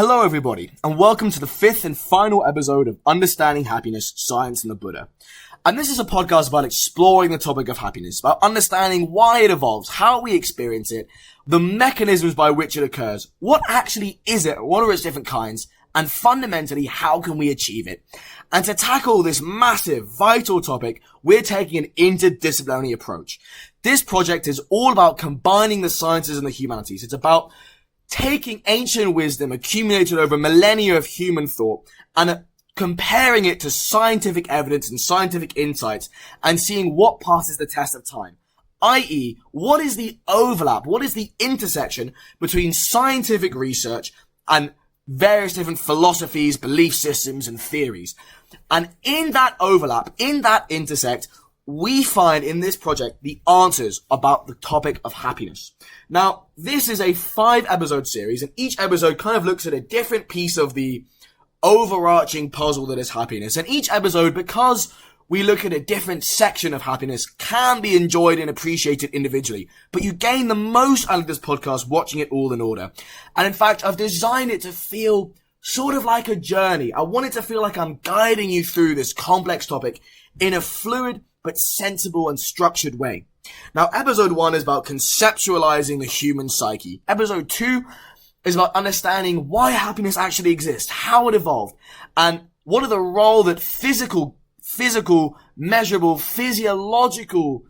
Hello everybody, and welcome to the fifth and final episode of Understanding Happiness, Science and the Buddha. And this is a podcast about exploring the topic of happiness, about understanding why it evolves, how we experience it, the mechanisms by which it occurs, what actually is it, what are its different kinds, and fundamentally, how can we achieve it? And to tackle this massive, vital topic, we're taking an interdisciplinary approach. This project is all about combining the sciences and the humanities. It's about taking ancient wisdom accumulated over millennia of human thought and comparing it to scientific evidence and scientific insights and seeing what passes the test of time. I.e., what is the overlap, what is the intersection between scientific research and various different philosophies, belief systems, and theories. And in that overlap, in that intersect, we find in this project the answers about the topic of happiness. Now, this is a 5-episode series, and each episode kind of looks at a different piece of the overarching puzzle that is happiness. And each episode, because we look at a different section of happiness, can be enjoyed and appreciated individually. But you gain the most out of this podcast watching it all in order. And in fact, I've designed it to feel sort of like a journey. I want it to feel like I'm guiding you through this complex topic in a fluid but sensible and structured way. Now, episode 1 is about conceptualizing the human psyche. Episode 2 is about understanding why happiness actually exists, how it evolved, and what are the role that physical, measurable, physiological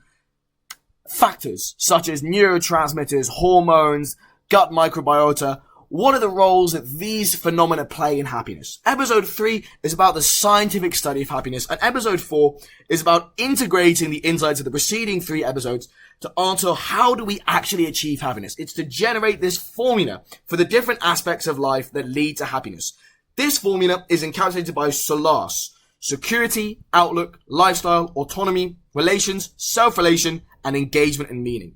factors such as neurotransmitters, hormones, gut microbiota, what are the roles that these phenomena play in happiness? Episode 3 is about the scientific study of happiness, and episode 4 is about integrating the insights of the preceding 3 episodes to answer how do we actually achieve happiness. It's to generate this formula for the different aspects of life that lead to happiness. This formula is encapsulated by SOLAS: security, outlook, lifestyle, autonomy, relations, self-relation, and engagement and meaning.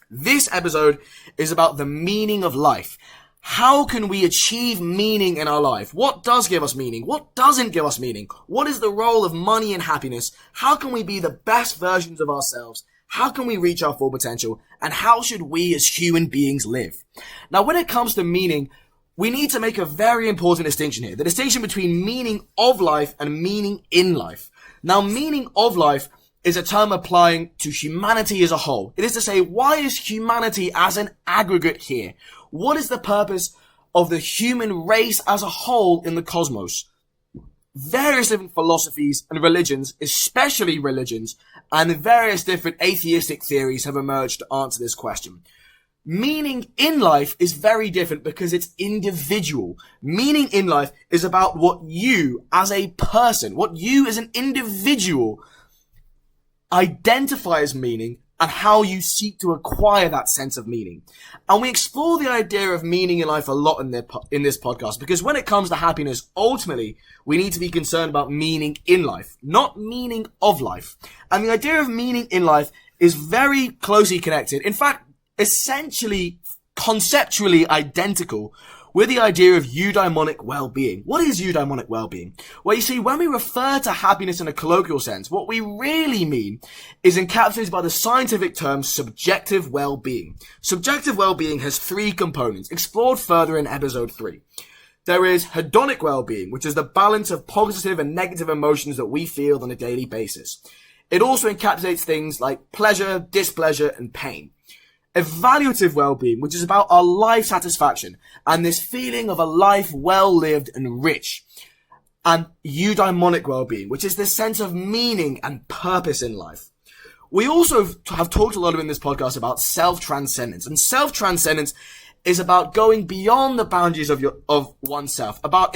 This episode is about the meaning of life. How can we achieve meaning in our life? What does give us meaning? What doesn't give us meaning? What is the role of money in happiness? How can we be the best versions of ourselves? How can we reach our full potential? And how should we as human beings live? Now, when it comes to meaning, we need to make a very important distinction here. The distinction between meaning of life and meaning in life. Now, meaning of life is a term applying to humanity as a whole. It is to say, why is humanity as an aggregate here? What is the purpose of the human race as a whole in the cosmos? Various different philosophies and religions, especially religions, and various different atheistic theories have emerged to answer this question. Meaning in life is very different because it's individual. Meaning in life is about what you as a person, what you as an individual identify as meaning and how you seek to acquire that sense of meaning. And we explore the idea of meaning in life a lot in this podcast, because when it comes to happiness, ultimately, we need to be concerned about meaning in life, not meaning of life. And the idea of meaning in life is very closely connected. In fact, essentially, conceptually identical with the idea of eudaimonic well-being. What is eudaimonic well-being? Well, you see, when we refer to happiness in a colloquial sense, what we really mean is encapsulated by the scientific term subjective well-being. Subjective well-being has 3 components, explored further in episode 3. There is hedonic well-being, which is the balance of positive and negative emotions that we feel on a daily basis. It also encapsulates things like pleasure, displeasure, and pain. Evaluative well-being, which is about our life satisfaction and this feeling of a life well lived and rich. And eudaimonic well-being, which is this sense of meaning and purpose in life. We also have talked a lot in this podcast about self-transcendence, and self-transcendence is about going beyond the boundaries of oneself, about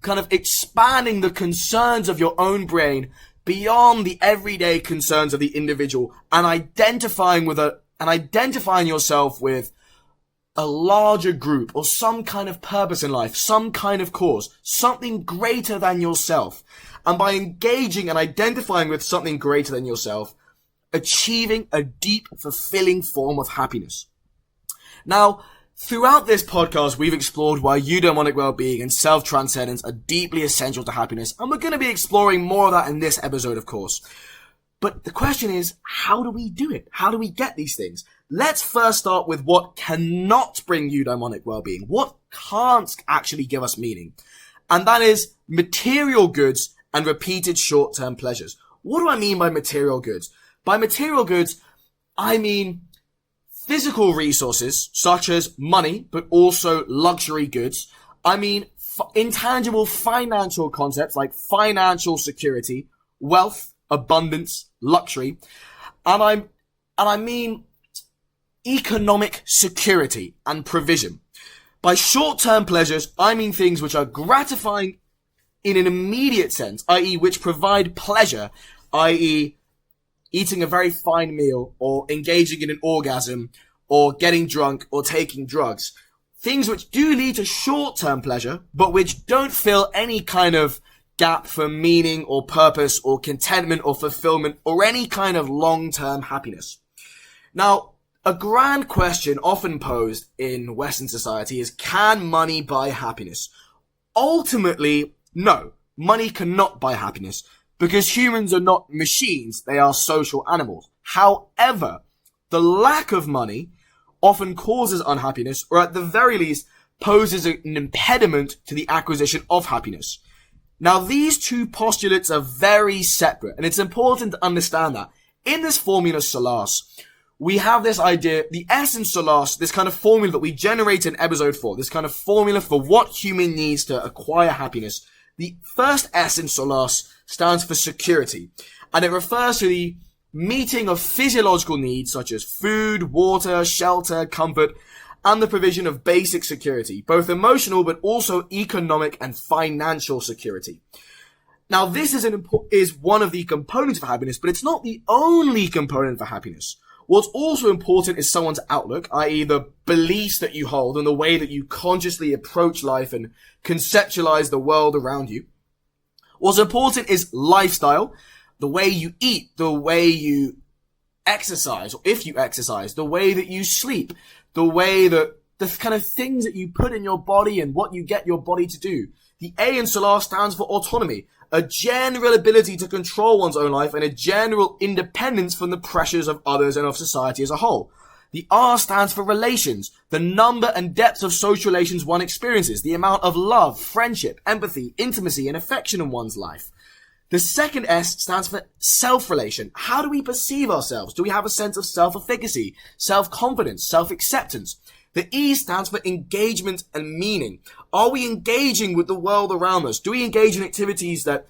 kind of expanding the concerns of your own brain beyond the everyday concerns of the individual and identifying yourself with a larger group or some kind of purpose in life, some kind of cause, something greater than yourself. And by engaging and identifying with something greater than yourself, achieving a deep, fulfilling form of happiness. Now, throughout this podcast, we've explored why eudaimonic well-being and self-transcendence are deeply essential to happiness, and we're going to be exploring more of that in this episode, of course. But the question is, how do we do it? How do we get these things? let's first start with what cannot bring eudaimonic well-being. What can't actually give us meaning? And that is material goods and repeated short-term pleasures. What do I mean by material goods? By material goods, I mean physical resources such as money, but also luxury goods. I mean intangible financial concepts like financial security, wealth, abundance, luxury. And I mean economic security and provision. By short-term pleasures, I mean things which are gratifying in an immediate sense, i.e. which provide pleasure, i.e. eating a very fine meal, or engaging in an orgasm, or getting drunk, or taking drugs. Things which do lead to short-term pleasure, but which don't fill any kind of gap for meaning or purpose or contentment or fulfillment or any kind of long-term happiness. Now, a grand question often posed in Western society is, can money buy happiness? Ultimately, no. Money cannot buy happiness because humans are not machines. They are social animals. However, the lack of money often causes unhappiness, or at the very least poses an impediment to the acquisition of happiness. Now, these two postulates are very separate, and it's important to understand that. In this formula solace, we have this idea, the essence solace, this kind of formula that we generated in episode 4, this kind of formula for what human needs to acquire happiness. The first essence solace stands for security, and it refers to the meeting of physiological needs such as food, water, shelter, comfort, and the provision of basic security, both emotional but also economic and financial security. Now, this is one of the components of happiness, but it's not the only component for happiness. What's also important is someone's outlook, i.e. the beliefs that you hold and the way that you consciously approach life and conceptualize the world around you. What's important is lifestyle, the way you eat, the way you exercise, or if you exercise, the way that you sleep, the way that the kind of things that you put in your body and what you get your body to do. The A in solace stands for autonomy, a general ability to control one's own life and a general independence from the pressures of others and of society as a whole. The R stands for relations, the number and depth of social relations one experiences, the amount of love, friendship, empathy, intimacy, and affection in one's life. The second S stands for self-relation. How do we perceive ourselves? Do we have a sense of self-efficacy, self-confidence, self-acceptance? The E stands for engagement and meaning. Are we engaging with the world around us? Do we engage in activities that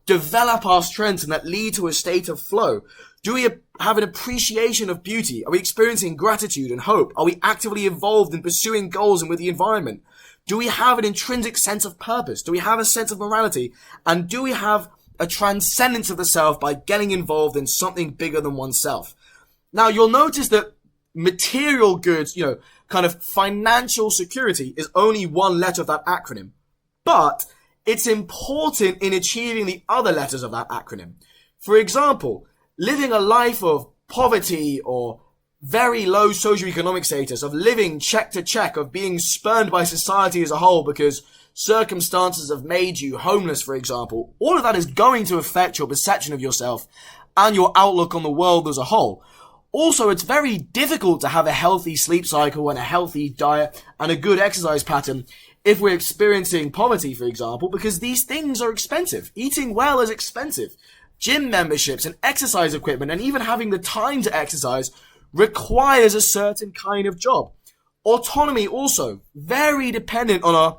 develop our strengths and that lead to a state of flow? Do we have an appreciation of beauty? Are we experiencing gratitude and hope? Are we actively involved in pursuing goals and with the environment? Do we have an intrinsic sense of purpose? Do we have a sense of morality? And do we have a transcendence of the self by getting involved in something bigger than oneself? Now, you'll notice that material goods, kind of financial security is only one letter of that acronym. But it's important in achieving the other letters of that acronym. For example, living a life of poverty or very low socioeconomic status, of living check to check, of being spurned by society as a whole because circumstances have made you homeless, for example, all of that is going to affect your perception of yourself and your outlook on the world as a whole. Also, it's very difficult to have a healthy sleep cycle and a healthy diet and a good exercise pattern if we're experiencing poverty, for example, because these things are expensive. Eating well is expensive. Gym memberships and exercise equipment and even having the time to exercise requires a certain kind of job. Autonomy also, very dependent on our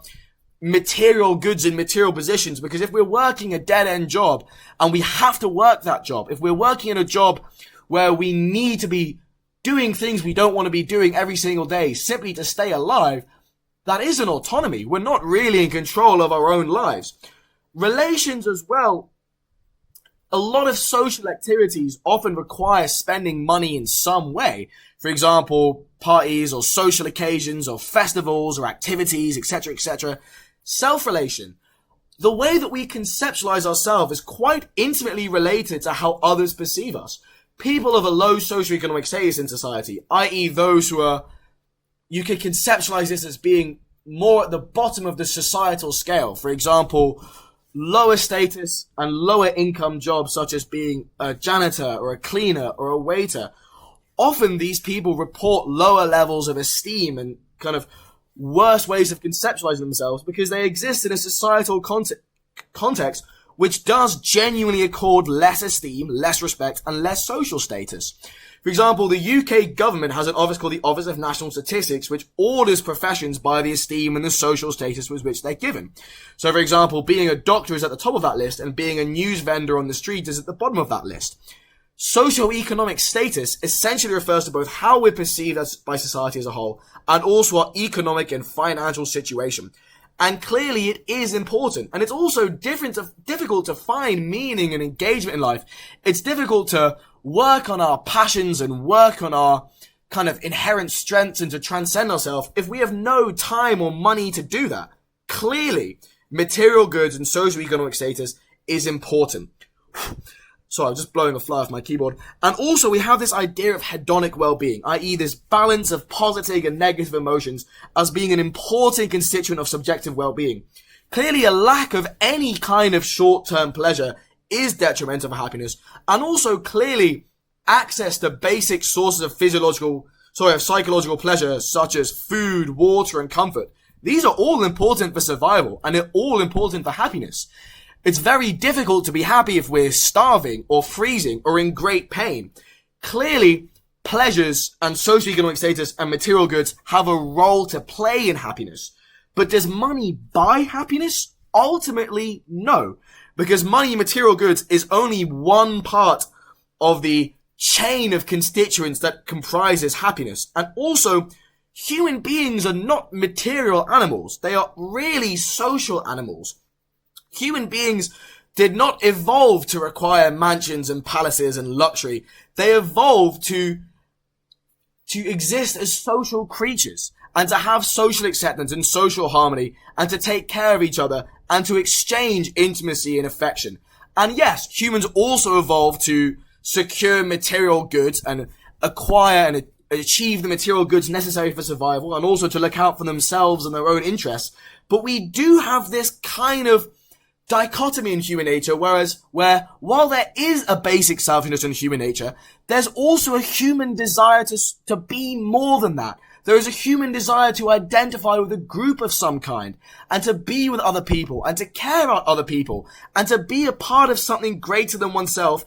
material goods and material positions, because if we're working a dead-end job and we have to work that job, if we're working in a job where we need to be doing things we don't want to be doing every single day simply to stay alive, that isn't autonomy. We're not really in control of our own lives. Relations as well. A lot of social activities often require spending money in some way. For example, parties or social occasions or festivals or activities, etc., etc. Self-relation. The way that we conceptualize ourselves is quite intimately related to how others perceive us. People of a low socioeconomic status in society, i.e. those who are, you could conceptualize this as being more at the bottom of the societal scale. For example, lower status and lower income jobs such as being a janitor or a cleaner or a waiter often these people report lower levels of esteem and kind of worse ways of conceptualizing themselves because they exist in a societal context which does genuinely accord less esteem, less respect, and less social status. For example, the UK government has an office called the Office of National Statistics, which orders professions by the esteem and the social status with which they're given. So, for example, being a doctor is at the top of that list, and being a news vendor on the street is at the bottom of that list. Socioeconomic status essentially refers to both how we're perceived by society as a whole, and also our economic and financial situation. And clearly it is important. And it's also difficult to find meaning and engagement in life. It's difficult to work on our passions and work on our kind of inherent strengths and to transcend ourselves if we have no time or money to do that. Clearly, material goods and socioeconomic status is important. Sorry, I'm just blowing a fly off my keyboard. And also we have this idea of hedonic well-being, i.e. this balance of positive and negative emotions as being an important constituent of subjective well-being. Clearly a lack of any kind of short-term pleasure is detrimental for happiness, and also clearly access to basic sources of psychological pleasure such as food, water, and comfort. These are all important for survival, and they're all important for happiness. It's very difficult to be happy if we're starving or freezing or in great pain. Clearly, pleasures and socioeconomic status and material goods have a role to play in happiness. But does money buy happiness? Ultimately, no. Because money and material goods is only one part of the chain of constituents that comprises happiness. And also, human beings are not material animals. They are really social animals. Human beings did not evolve to require mansions and palaces and luxury. They evolved to exist as social creatures and to have social acceptance and social harmony and to take care of each other and to exchange intimacy and affection. And yes, humans also evolved to secure material goods and acquire and achieve the material goods necessary for survival and also to look out for themselves and their own interests. But we do have this kind of dichotomy in human nature, where while there is a basic selfishness in human nature, there's also a human desire to be more than that. There is a human desire to identify with a group of some kind, and to be with other people, and to care about other people, and to be a part of something greater than oneself,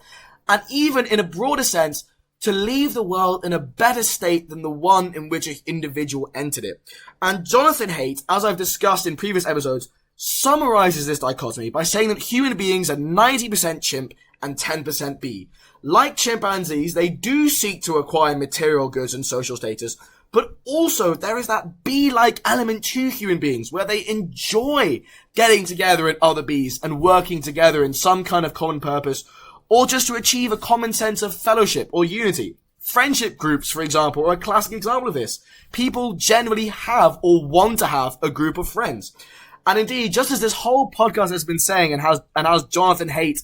and even in a broader sense, to leave the world in a better state than the one in which an individual entered it. And Jonathan Haidt, as I've discussed in previous episodes, summarizes this dichotomy by saying that human beings are 90% chimp and 10% bee. Like chimpanzees, they do seek to acquire material goods and social status, but also there is that bee-like element to human beings where they enjoy getting together with other bees and working together in some kind of common purpose, or just to achieve a common sense of fellowship or unity. Friendship groups, for example, are a classic example of this. People generally have or want to have a group of friends. And indeed, just as this whole podcast has been saying, and as Jonathan Haidt,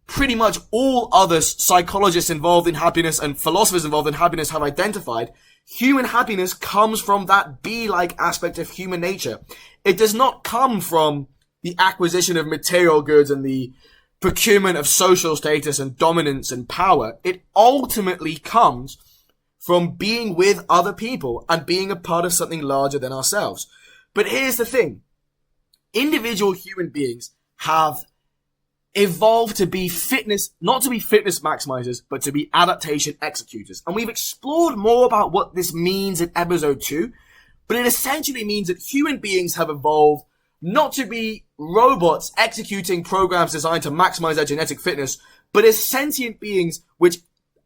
pretty much all other psychologists involved in happiness and philosophers involved in happiness have identified, human happiness comes from that bee-like aspect of human nature. It does not come from the acquisition of material goods and the procurement of social status and dominance and power. It ultimately comes from being with other people and being a part of something larger than ourselves. But here's the thing. Individual human beings have evolved to be not to be fitness maximizers, but to be adaptation executors. And we've explored more about what this means in episode 2, but it essentially means that human beings have evolved not to be robots executing programs designed to maximize their genetic fitness, but as sentient beings which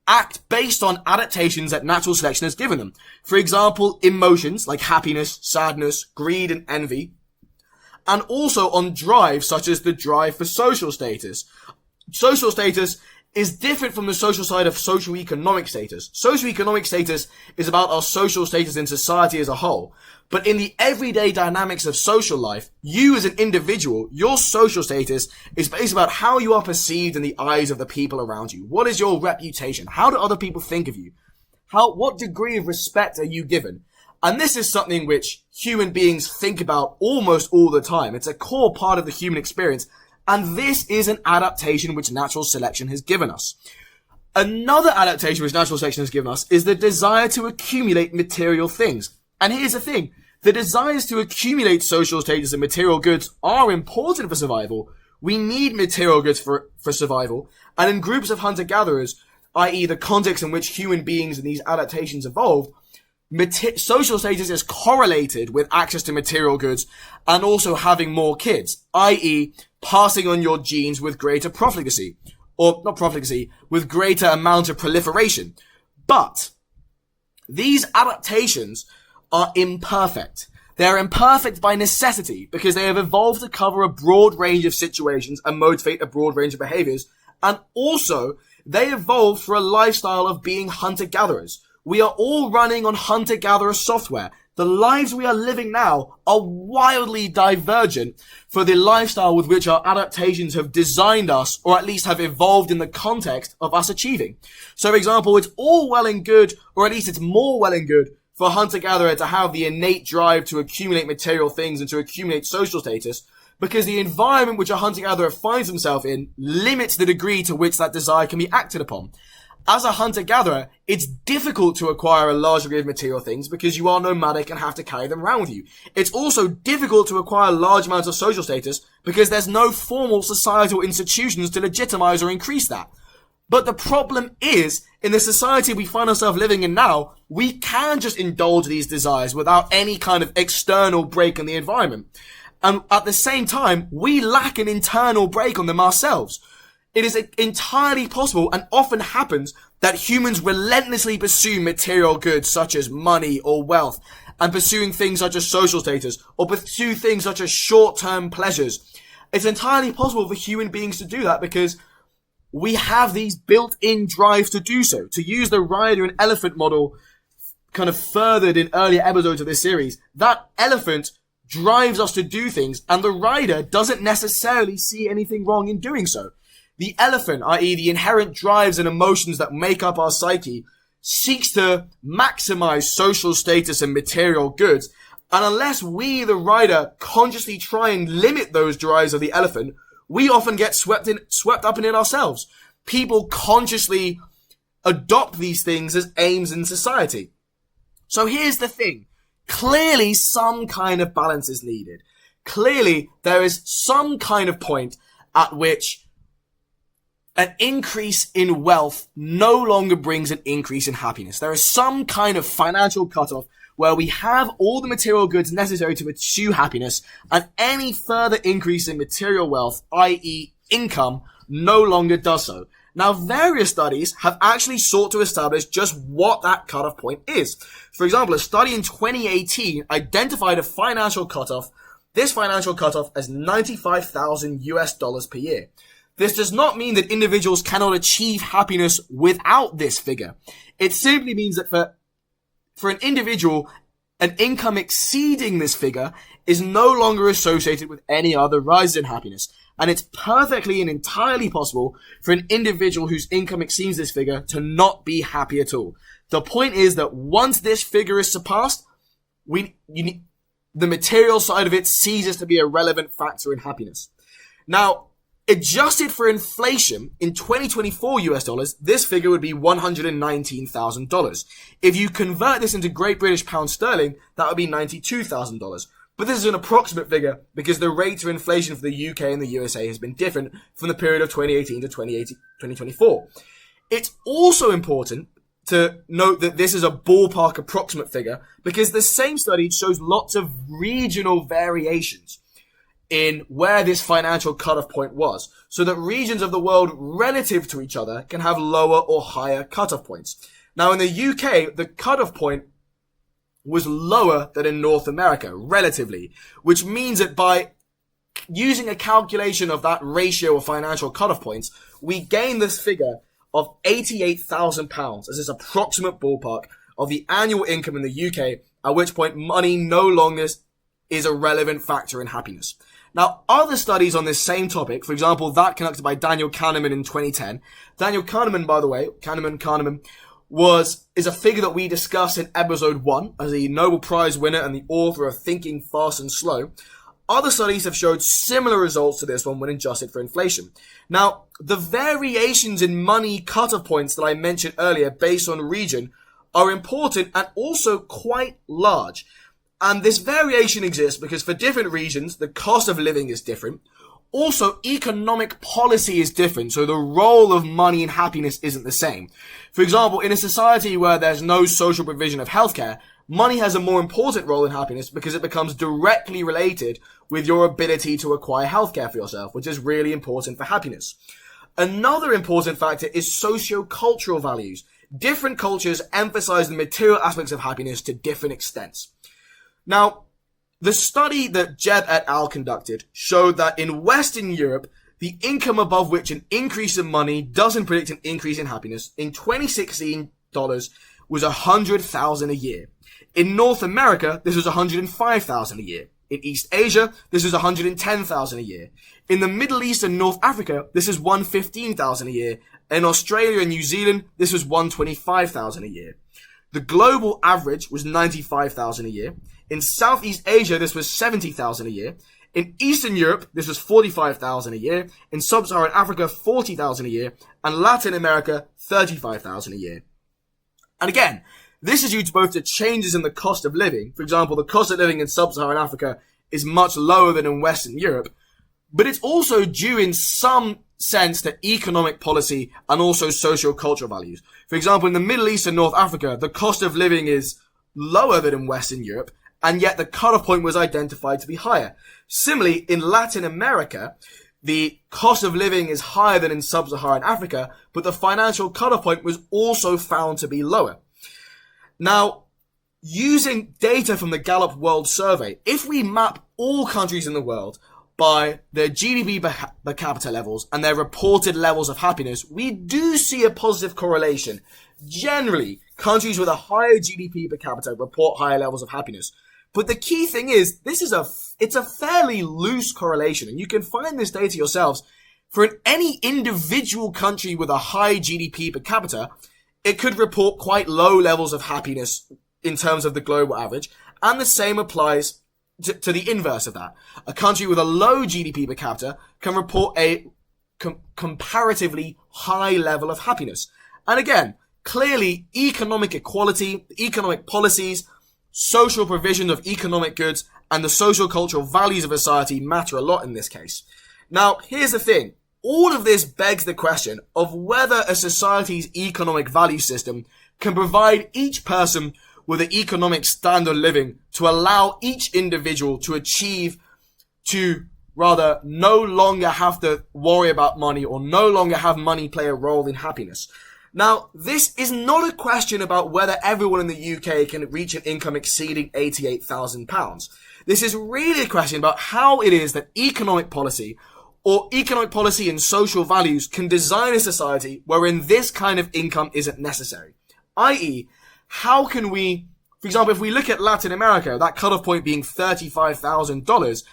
act based on adaptations that natural selection has given them. For example, emotions like happiness, sadness, greed, and envy. And also on drive, such as the drive for social status. Social status is different from the social side of socioeconomic status. Socioeconomic status is about our social status in society as a whole. But in the everyday dynamics of social life, you as an individual, your social status is based about how you are perceived in the eyes of the people around you. What is your reputation? How do other people think of you? What degree of respect are you given? And this is something which human beings think about almost all the time. It's a core part of the human experience. And this is an adaptation which natural selection has given us. Another adaptation which natural selection has given us is the desire to accumulate material things. And here's the thing. The desires to accumulate social status and material goods are important for survival. We need material goods for survival. And in groups of hunter-gatherers, i.e. the context in which human beings and these adaptations evolved, social status is correlated with access to material goods and also having more kids, i.e. passing on your genes with greater profligacy. Or not profligacy, with greater amount of proliferation. But these adaptations are imperfect. They're imperfect by necessity because they have evolved to cover a broad range of situations and motivate a broad range of behaviors. And also, they evolved for a lifestyle of being hunter-gatherers. We are all running on hunter-gatherer software. The lives we are living now are wildly divergent for the lifestyle with which our adaptations have designed us, or at least have evolved in the context of us achieving. So, for example, it's all well and good, or at least it's more well and good, for a hunter-gatherer to have the innate drive to accumulate material things and to accumulate social status, because the environment which a hunter-gatherer finds himself in limits the degree to which that desire can be acted upon. As a hunter-gatherer, it's difficult to acquire a large degree of material things because you are nomadic and have to carry them around with you. It's also difficult to acquire large amounts of social status because there's no formal societal institutions to legitimize or increase that. But the problem is, in the society we find ourselves living in now, we can just indulge these desires without any kind of external break in the environment. And at the same time, we lack an internal break on them ourselves. It is entirely possible and often happens that humans relentlessly pursue material goods such as money or wealth and pursuing things such as social status or pursue things such as short-term pleasures. It's entirely possible for human beings to do that because we have these built-in drives to do so. To use the rider and elephant model kind of furthered in earlier episodes of this series, that elephant drives us to do things and the rider doesn't necessarily see anything wrong in doing so. The elephant, i.e. the inherent drives and emotions that make up our psyche, seeks to maximize social status and material goods. And unless we, the rider, consciously try and limit those drives of the elephant, we often get swept up in it ourselves. People consciously adopt these things as aims in society. So here's the thing. Clearly, some kind of balance is needed. Clearly, there is some kind of point at which an increase in wealth no longer brings an increase in happiness. There is some kind of financial cutoff where we have all the material goods necessary to pursue happiness, and any further increase in material wealth, i.e. income, no longer does so. Now, various studies have actually sought to establish just what that cutoff point is. For example, a study in 2018 identified a financial cutoff, this financial cutoff as $95,000 per year. This does not mean that individuals cannot achieve happiness without this figure. It simply means that for an individual, an income exceeding this figure is no longer associated with any other rise in happiness. And it's perfectly and entirely possible for an individual whose income exceeds this figure to not be happy at all. The point is that once this figure is surpassed, the material side of it ceases to be a relevant factor in happiness. Now, adjusted for inflation, in 2024 US dollars, this figure would be $119,000. If you convert this into Great British Pound Sterling, that would be $92,000. But this is an approximate figure because the rate of inflation for the UK and the USA has been different from the period of 2018 to 2024. It's also important to note that this is a ballpark approximate figure because the same study shows lots of regional variations in where this financial cutoff point was, so that regions of the world relative to each other can have lower or higher cutoff points. Now, in the UK, the cutoff point was lower than in North America, relatively, which means that by using a calculation of that ratio of financial cutoff points, we gain this figure of £88,000 as this approximate ballpark of the annual income in the UK, at which point money no longer is a relevant factor in happiness. Now, other studies on this same topic, for example, that conducted by Daniel Kahneman in 2010. Daniel Kahneman, by the way, Kahneman is a figure that we discussed in episode 1 as a Nobel Prize winner and the author of Thinking Fast and Slow. Other studies have showed similar results to this one when adjusted for inflation. Now, the variations in money cutoff points that I mentioned earlier based on region are important and also quite large. And this variation exists because for different regions, the cost of living is different. Also, economic policy is different, so the role of money in happiness isn't the same. For example, in a society where there's no social provision of healthcare, money has a more important role in happiness because it becomes directly related with your ability to acquire healthcare for yourself, which is really important for happiness. Another important factor is socio-cultural values. Different cultures emphasize the material aspects of happiness to different extents. Now, the study that Jeb et al. Conducted showed that in Western Europe, the income above which an increase in money doesn't predict an increase in happiness, in 2016 dollars was $100,000 a year. In North America, this was $105,000 a year. In East Asia, this was $110,000 a year. In the Middle East and North Africa, this is $115,000 a year. In Australia and New Zealand, this was $125,000 a year. The global average was $95,000 a year. In Southeast Asia, this was $70,000 a year. In Eastern Europe, this was $45,000 a year. In Sub-Saharan Africa, $40,000 a year. And Latin America, $35,000 a year. And again, this is due to both the changes in the cost of living. For example, the cost of living in Sub-Saharan Africa is much lower than in Western Europe. But it's also due in some sense to economic policy and also socio-cultural values. For example, in the Middle East and North Africa, the cost of living is lower than in Western Europe, and yet the cutoff point was identified to be higher. Similarly, in Latin America, the cost of living is higher than in Sub-Saharan Africa, but the financial cutoff point was also found to be lower. Now, using data from the Gallup World Survey, if we map all countries in the world by their GDP per capita levels and their reported levels of happiness, we do see a positive correlation. Generally, countries with a higher GDP per capita report higher levels of happiness. But the key thing is, it's a fairly loose correlation, and you can find this data yourselves. For any individual country with a high GDP per capita, it could report quite low levels of happiness in terms of the global average, and the same applies to the inverse of that. A country with a low GDP per capita can report a comparatively high level of happiness. And again, clearly, economic equality, economic policies, social provision of economic goods, and the social-cultural values of a society matter a lot in this case. Now, here's the thing. All of this begs the question of whether a society's economic value system can provide each person with an economic standard of living to allow each individual to no longer have to worry about money or no longer have money play a role in happiness. Now, this is not a question about whether everyone in the UK can reach an income exceeding £88,000. This is really a question about how it is that economic policy and social values can design a society wherein this kind of income isn't necessary. I.e., how can we, for example, if we look at Latin America, that cutoff point being $35,000,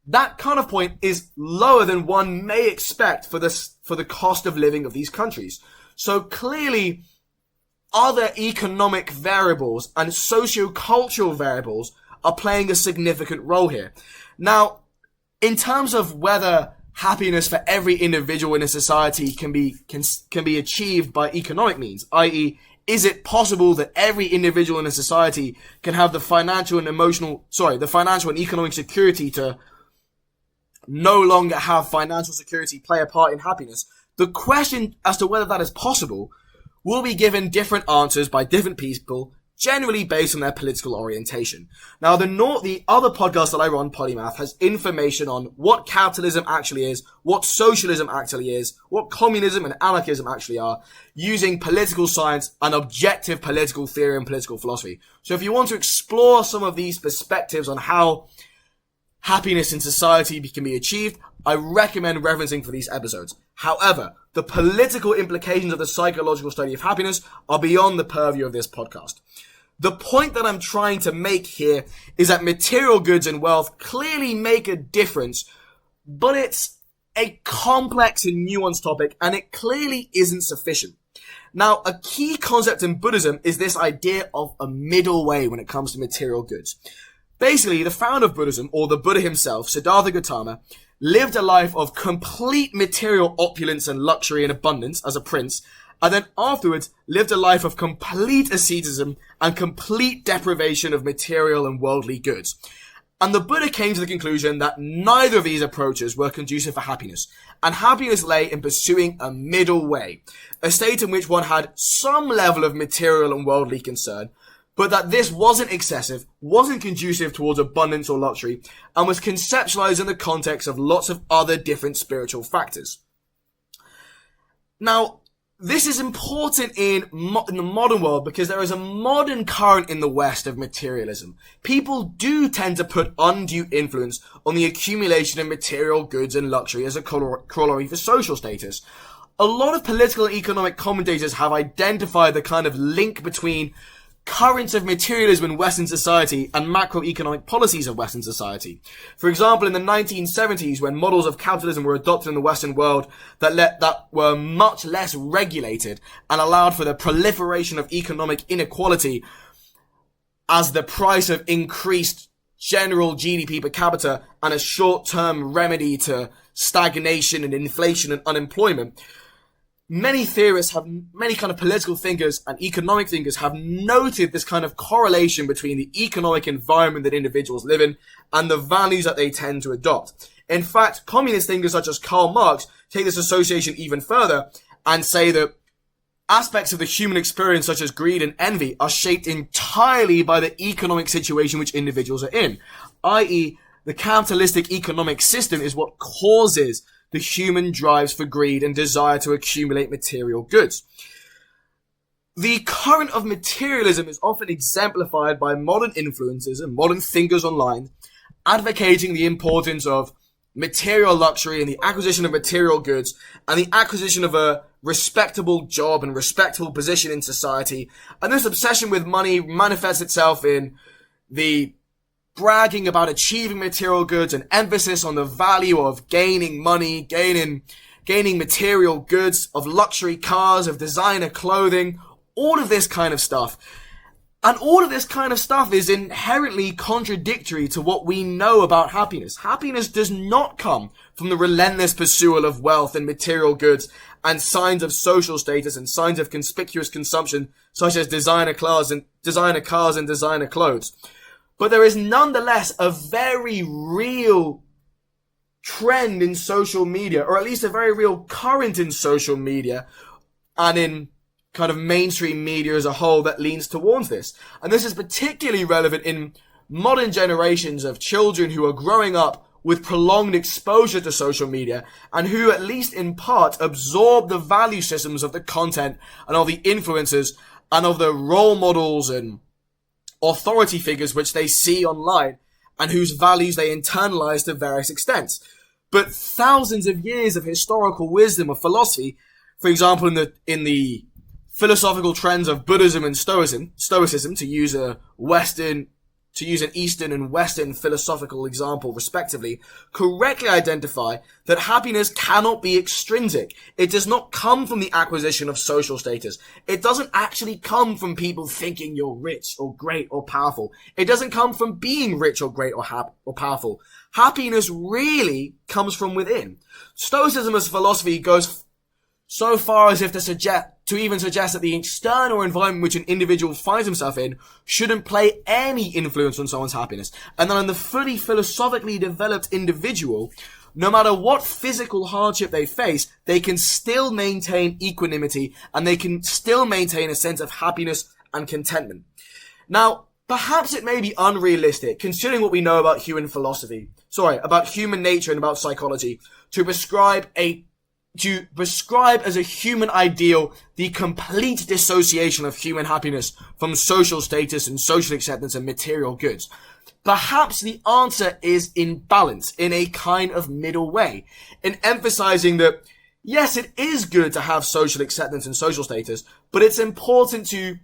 that cutoff point is lower than one may expect for the cost of living of these countries. So clearly, other economic variables and socio-cultural variables are playing a significant role here. Now, in terms of whether happiness for every individual in a society can be achieved by economic means, i.e., is it possible that every individual in a society can have the financial and economic security to no longer have financial security play a part in happiness? The question as to whether that is possible will be given different answers by different people, generally based on their political orientation. Now, the other podcast that I run, Polymath, has information on what capitalism actually is, what socialism actually is, what communism and anarchism actually are, using political science and objective political theory and political philosophy. So if you want to explore some of these perspectives on how happiness in society can be achieved, I recommend referencing for these episodes. However, the political implications of the psychological study of happiness are beyond the purview of this podcast. The point that I'm trying to make here is that material goods and wealth clearly make a difference, but it's a complex and nuanced topic, and it clearly isn't sufficient. Now, a key concept in Buddhism is this idea of a middle way when it comes to material goods. Basically, the founder of Buddhism, or the Buddha himself, Siddhartha Gautama, lived a life of complete material opulence and luxury and abundance as a prince, and then afterwards lived a life of complete asceticism and complete deprivation of material and worldly goods. And the Buddha came to the conclusion that neither of these approaches were conducive for happiness, and happiness lay in pursuing a middle way, a state in which one had some level of material and worldly concern, but that this wasn't excessive, wasn't conducive towards abundance or luxury, and was conceptualized in the context of lots of other different spiritual factors. Now, this is important in the modern world because there is a modern current in the West of materialism. People do tend to put undue influence on the accumulation of material goods and luxury as a corollary for social status. A lot of political and economic commentators have identified the kind of link between currents of materialism in Western society and macroeconomic policies of Western society. For example, in the 1970s, when models of capitalism were adopted in the Western world that were much less regulated and allowed for the proliferation of economic inequality as the price of increased general GDP per capita and a short-term remedy to stagnation and inflation and unemployment, many theorists many kind of political thinkers and economic thinkers have noted this kind of correlation between the economic environment that individuals live in and the values that they tend to adopt. In fact, communist thinkers such as Karl Marx take this association even further and say that aspects of the human experience such as greed and envy are shaped entirely by the economic situation which individuals are in, i.e., the capitalistic economic system is what causes the human drives for greed and desire to accumulate material goods. The current of materialism is often exemplified by modern influencers and modern thinkers online, advocating the importance of material luxury and the acquisition of material goods and the acquisition of a respectable job and respectable position in society. And this obsession with money manifests itself in the bragging about achieving material goods and emphasis on the value of gaining money, gaining material goods, of luxury cars, of designer clothing, all of this kind of stuff. And all of this kind of stuff is inherently contradictory to what we know about happiness. Happiness does not come from the relentless pursuit of wealth and material goods and signs of social status and signs of conspicuous consumption such as designer cars and designer clothes. But there is nonetheless a very real trend in social media, or at least a very real current in social media and in kind of mainstream media as a whole that leans towards this. And this is particularly relevant in modern generations of children who are growing up with prolonged exposure to social media and who, at least in part, absorb the value systems of the content and of the influencers and of the role models and authority figures which they see online and whose values they internalize to various extents. But thousands of years of historical wisdom of philosophy, for example, in the philosophical trends of Buddhism and Stoicism, to use an Eastern and Western philosophical example respectively, correctly identify that happiness cannot be extrinsic. It does not come from the acquisition of social status. It doesn't actually come from people thinking you're rich or great or powerful. It doesn't come from being rich or great or powerful. Happiness really comes from within. Stoicism as philosophy goes so far as if to even suggest that the external environment which an individual finds himself in shouldn't play any influence on someone's happiness. And that in the fully philosophically developed individual, no matter what physical hardship they face, they can still maintain equanimity and they can still maintain a sense of happiness and contentment. Now, perhaps it may be unrealistic, considering what we know about about human nature and about psychology, to prescribe as a human ideal the complete dissociation of human happiness from social status and social acceptance and material goods. Perhaps the answer is in balance, in a kind of middle way, in emphasizing that, yes, it is good to have social acceptance and social status, but it's important to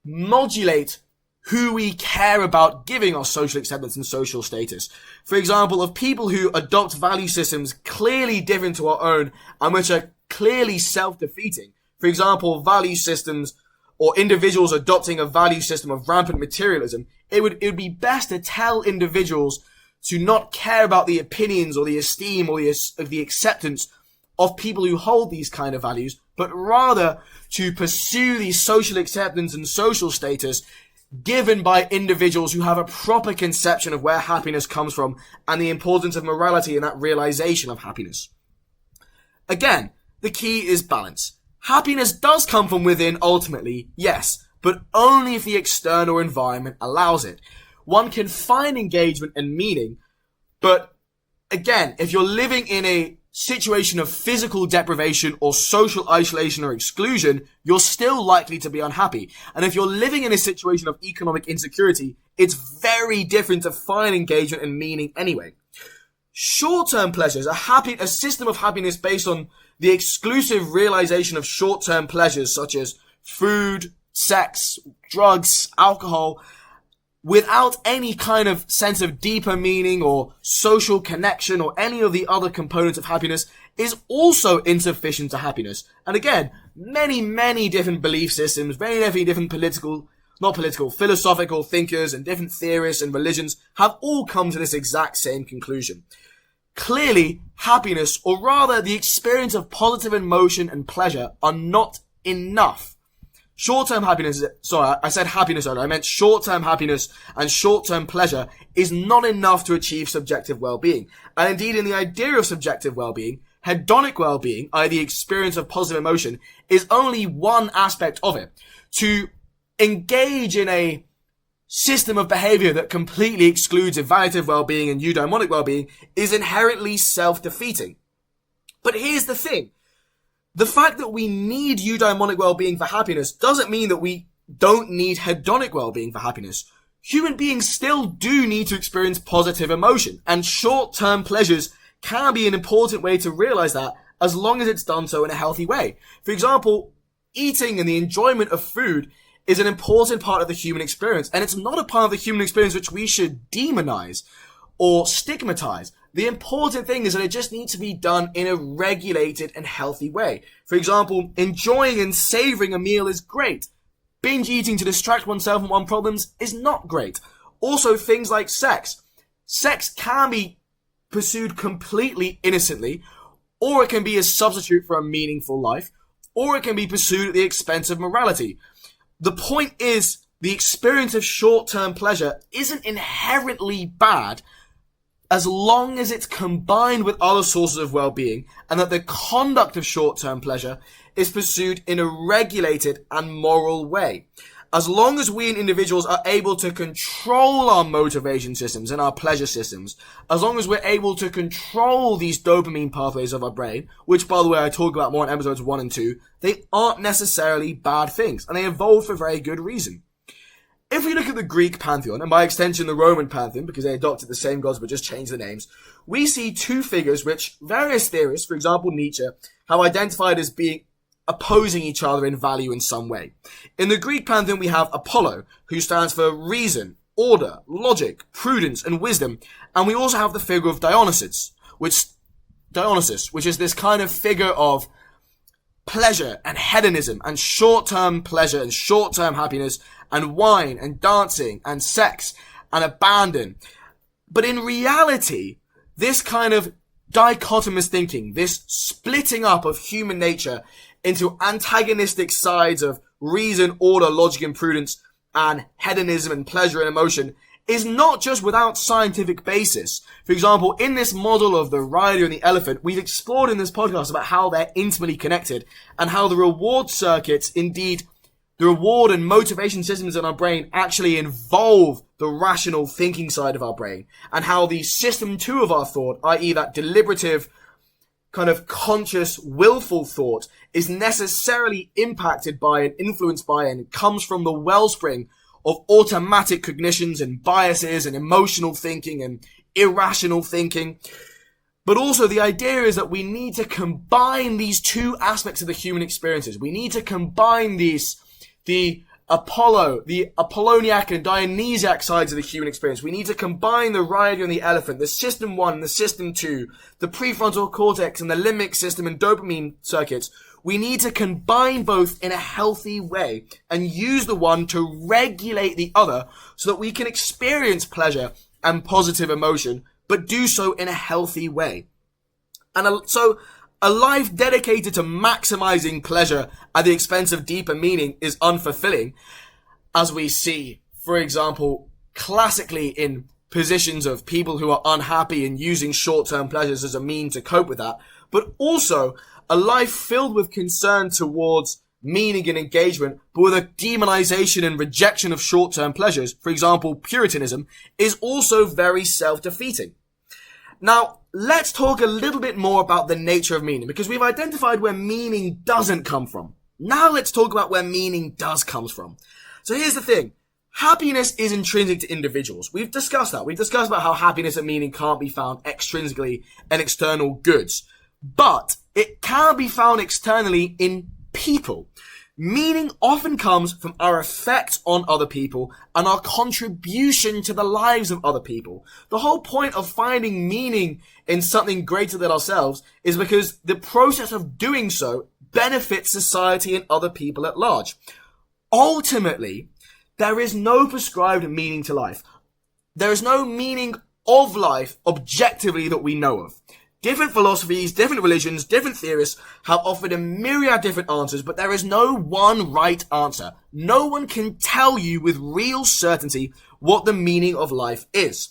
modulate who we care about giving our social acceptance and social status. For example, of people who adopt value systems clearly different to our own and which are clearly self-defeating. For example, value systems or individuals adopting a value system of rampant materialism it would be best to tell individuals to not care about the opinions or the esteem or the acceptance of people who hold these kind of values, but rather to pursue the social acceptance and social status given by individuals who have a proper conception of where happiness comes from and the importance of morality and that realization of happiness. Again, the key is balance. Happiness does come from within ultimately, yes, but only if the external environment allows it. One can find engagement and meaning, but again, if you're living in a situation of physical deprivation or social isolation or exclusion, you're still likely to be unhappy. And if you're living in a situation of economic insecurity, it's very different to find engagement and meaning anyway. Short-term pleasures, a system of happiness based on the exclusive realization of short-term pleasures such as food, sex, drugs, alcohol, without any kind of sense of deeper meaning or social connection or any of the other components of happiness, is also insufficient to happiness. And again, many different belief systems, many different philosophical thinkers and different theorists and religions have all come to this exact same conclusion. Clearly, happiness, or rather the experience of positive emotion and pleasure, are not enough. Short-term happiness, I said happiness earlier, I meant short-term happiness and short-term pleasure is not enough to achieve subjective well-being. And indeed, in the idea of subjective well-being, hedonic well-being, i.e. the experience of positive emotion, is only one aspect of it. To engage in a system of behavior that completely excludes evaluative well-being and eudaimonic well-being is inherently self-defeating. But here's the thing. The fact that we need eudaimonic well-being for happiness doesn't mean that we don't need hedonic well-being for happiness. Human beings still do need to experience positive emotion, and short-term pleasures can be an important way to realize that as long as it's done so in a healthy way. For example, eating and the enjoyment of food is an important part of the human experience, and it's not a part of the human experience which we should demonize or stigmatize. The important thing is that it just needs to be done in a regulated and healthy way. For example, enjoying and savoring a meal is great. Binge eating to distract oneself from one's problems is not great. Also, things like sex. Sex can be pursued completely innocently, or it can be a substitute for a meaningful life, or it can be pursued at the expense of morality. The point is, the experience of short-term pleasure isn't inherently bad, as long as it's combined with other sources of well-being, and that the conduct of short-term pleasure is pursued in a regulated and moral way. As long as we individuals are able to control our motivation systems and our pleasure systems, as long as we're able to control these dopamine pathways of our brain, which, by the way, I talk about more in episodes 1 and 2, they aren't necessarily bad things, and they evolved for very good reason. If we look at the Greek pantheon, and by extension the Roman pantheon, because they adopted the same gods but just changed the names, we see two figures which various theorists, for example Nietzsche, have identified as being opposing each other in value in some way. In the Greek pantheon we have Apollo, who stands for reason, order, logic, prudence, and wisdom, and we also have the figure of Dionysus, which is this kind of figure of pleasure and hedonism and short-term pleasure and short-term happiness and wine and dancing and sex and abandon. But in reality, this kind of dichotomous thinking, this splitting up of human nature into antagonistic sides of reason, order, logic, and prudence, and hedonism and pleasure and emotion, is not just without scientific basis. For example, in this model of the rider and the elephant, we've explored in this podcast about how they're intimately connected and how the reward circuits, indeed, the reward and motivation systems in our brain actually involve the rational thinking side of our brain, and how the system 2 of our thought, i.e. that deliberative, kind of conscious, willful thought, is necessarily impacted by and influenced by and comes from the wellspring of automatic cognitions and biases and emotional thinking and irrational thinking. But also the idea is that we need to combine these two aspects of the human experiences. We need to combine the Apolloniac and Dionysiac sides of the human experience. We need to combine the rider and the elephant, the system 1 and the system 2, the prefrontal cortex and the limbic system and dopamine circuits We need to combine both in a healthy way and use the one to regulate the other so that we can experience pleasure and positive emotion, but do so in a healthy way. And so a life dedicated to maximizing pleasure at the expense of deeper meaning is unfulfilling, as we see, for example, classically in positions of people who are unhappy and using short-term pleasures as a means to cope with that, but also a life filled with concern towards meaning and engagement, but with a demonization and rejection of short-term pleasures, for example, Puritanism, is also very self-defeating. Now, let's talk a little bit more about the nature of meaning, because we've identified where meaning doesn't come from. Now let's talk about where meaning does come from. So here's the thing. Happiness is intrinsic to individuals. We've discussed that. We've discussed about how happiness and meaning can't be found extrinsically in external goods. But it can be found externally in people. Meaning often comes from our effect on other people and our contribution to the lives of other people. The whole point of finding meaning in something greater than ourselves is because the process of doing so benefits society and other people at large. Ultimately, there is no prescribed meaning to life. There is no meaning of life objectively that we know of. Different philosophies, different religions, different theorists have offered a myriad different answers, but there is no one right answer. No one can tell you with real certainty what the meaning of life is.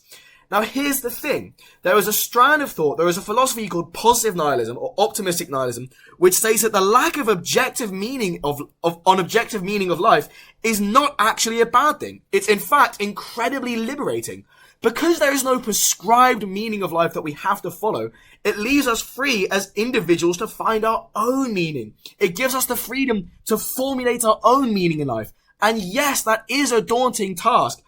Now here's the thing. There is a strand of thought, there is a philosophy called positive nihilism or optimistic nihilism, which states that the lack of objective meaning of objective meaning of life is not actually a bad thing. It's in fact incredibly liberating. Because there is no prescribed meaning of life that we have to follow, it leaves us free as individuals to find our own meaning. It gives us the freedom to formulate our own meaning in life. And yes, that is a daunting task,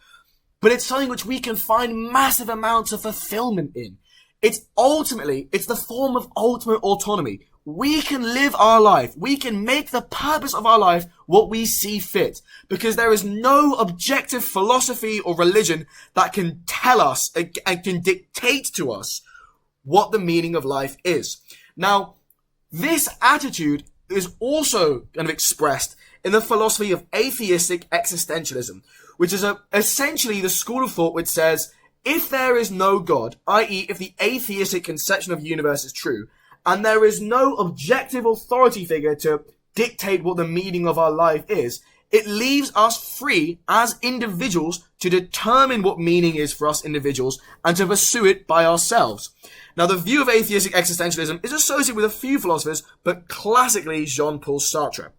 but it's something which we can find massive amounts of fulfillment in. It's the form of ultimate autonomy. We can live our life. We can make the purpose of our life what we see fit, because there is no objective philosophy or religion that can tell us and can dictate to us what the meaning of life is. Now, this attitude is also kind of expressed in the philosophy of atheistic existentialism, which is essentially the school of thought which says, if there is no God, i.e. if the atheistic conception of the universe is true, and there is no objective authority figure to dictate what the meaning of our life is, it leaves us free as individuals to determine what meaning is for us individuals and to pursue it by ourselves. Now, the view of atheistic existentialism is associated with a few philosophers, but classically Jean-Paul Sartre.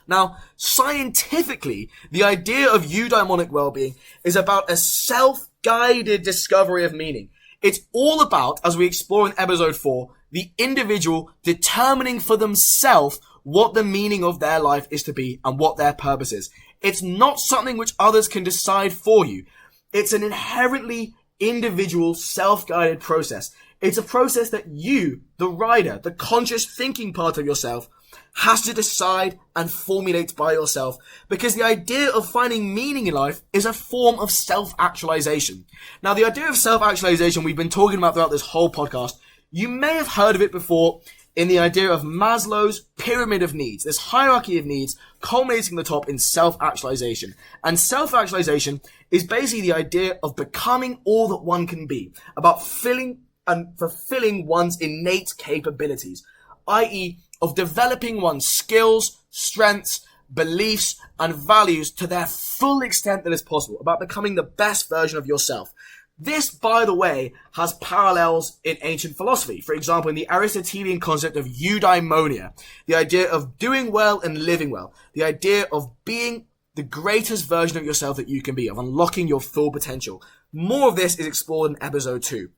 Now, scientifically, the idea of eudaimonic well-being is about a self-guided discovery of meaning. It's all about, as we explore in episode 4, the individual determining for themselves what the meaning of their life is to be and what their purpose is. It's not something which others can decide for you. It's an inherently individual, self-guided process. It's a process that you, the rider, the conscious thinking part of yourself, has to decide and formulate by yourself, because the idea of finding meaning in life is a form of self-actualization. Now, the idea of self-actualization we've been talking about throughout this whole podcast, you may have heard of it before in the idea of Maslow's pyramid of needs, this hierarchy of needs culminating at the top in self-actualization. And self-actualization is basically the idea of becoming all that one can be, about filling and fulfilling one's innate capabilities, i.e. of developing one's skills, strengths, beliefs, and values to their full extent that is possible, about becoming the best version of yourself. This, by the way, has parallels in ancient philosophy. For example, in the Aristotelian concept of eudaimonia, the idea of doing well and living well, the idea of being the greatest version of yourself that you can be, of unlocking your full potential. More of this is explored in episode 2.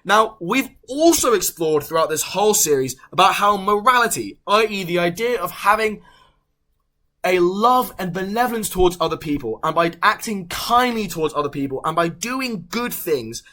Now, we've also explored throughout this whole series about how morality, i.e. the idea of having a love and benevolence towards other people, and by acting kindly towards other people, and by doing good things,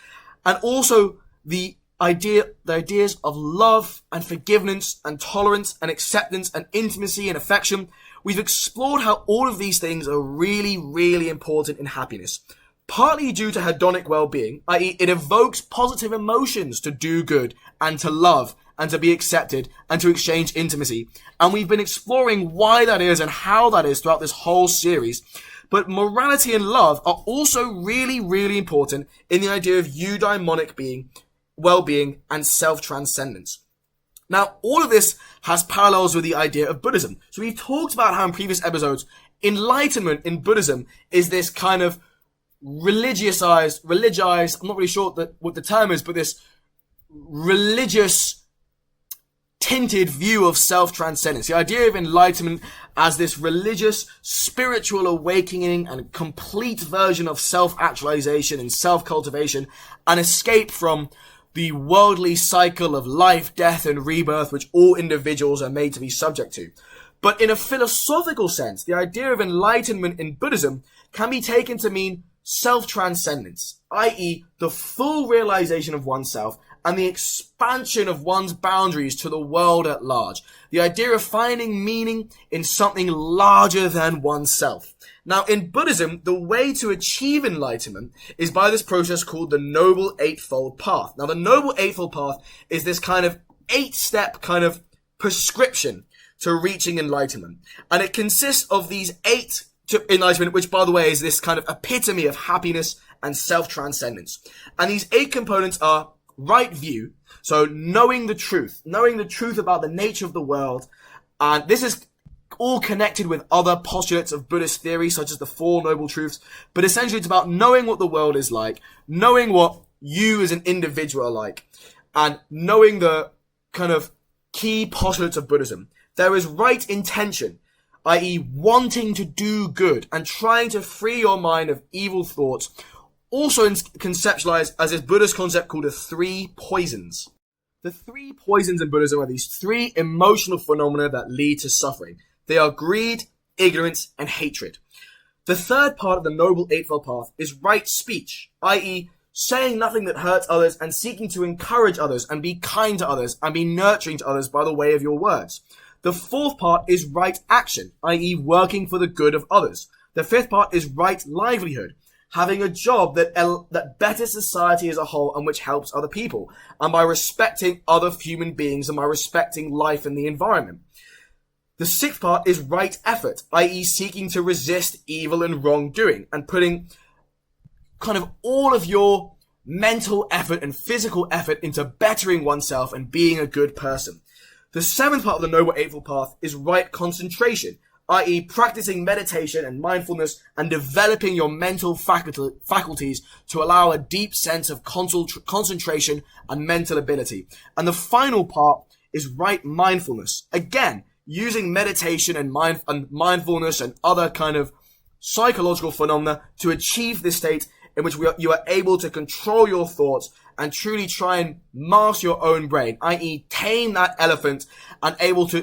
and also the ideas of love and forgiveness and tolerance and acceptance and intimacy and affection. We've explored how all of these things are really, really important in happiness. Partly due to hedonic well-being, i.e. it evokes positive emotions to do good and to love and to be accepted and to exchange intimacy. And we've been exploring why that is and how that is throughout this whole series. But morality and love are also really, really important in the idea of eudaimonic being, well-being, and self-transcendence. Now, all of this has parallels with the idea of Buddhism. So we've talked about how in previous episodes, enlightenment in Buddhism is this kind of religized, I'm not really sure what the term is, but this religious tinted view of self-transcendence. The idea of enlightenment as this religious, spiritual awakening and complete version of self-actualization and self-cultivation, an escape from the worldly cycle of life, death, and rebirth which all individuals are made to be subject to. But in a philosophical sense, the idea of enlightenment in Buddhism can be taken to mean self-transcendence, i.e. the full realization of oneself and the expansion of one's boundaries to the world at large. The idea of finding meaning in something larger than oneself. Now, in Buddhism, the way to achieve enlightenment is by this process called the Noble Eightfold Path. Now, the Noble Eightfold Path is this kind of 8-step kind of prescription to reaching enlightenment. And it consists of these 8 to enlightenment, which, by the way, is this kind of epitome of happiness and self-transcendence. And these 8 components are right view, so knowing the truth about the nature of the world. And this is all connected with other postulates of Buddhist theory, such as the Four Noble Truths. But essentially, it's about knowing what the world is like, knowing what you as an individual are like, and knowing the kind of key postulates of Buddhism. There is right intention, i.e. wanting to do good and trying to free your mind of evil thoughts, also conceptualized as this Buddhist concept called the 3 poisons. The 3 poisons in Buddhism are these 3 emotional phenomena that lead to suffering. They are greed, ignorance, and hatred. The third part of the Noble Eightfold Path is right speech, i.e. saying nothing that hurts others and seeking to encourage others and be kind to others and be nurturing to others by the way of your words. The fourth part is right action, i.e. working for the good of others. The fifth part is right livelihood, having a job that betters society as a whole and which helps other people, and by respecting other human beings and by respecting life and the environment. The sixth part is right effort, i.e. seeking to resist evil and wrongdoing and putting kind of all of your mental effort and physical effort into bettering oneself and being a good person. The seventh part of the Noble Eightfold Path is right concentration, i.e. practicing meditation and mindfulness and developing your mental faculties to allow a deep sense of concentration and mental ability. And the final part is right mindfulness. Again, using meditation and mindfulness and other kind of psychological phenomena to achieve this state in which you are able to control your thoughts and truly try and master your own brain, i.e. tame that elephant and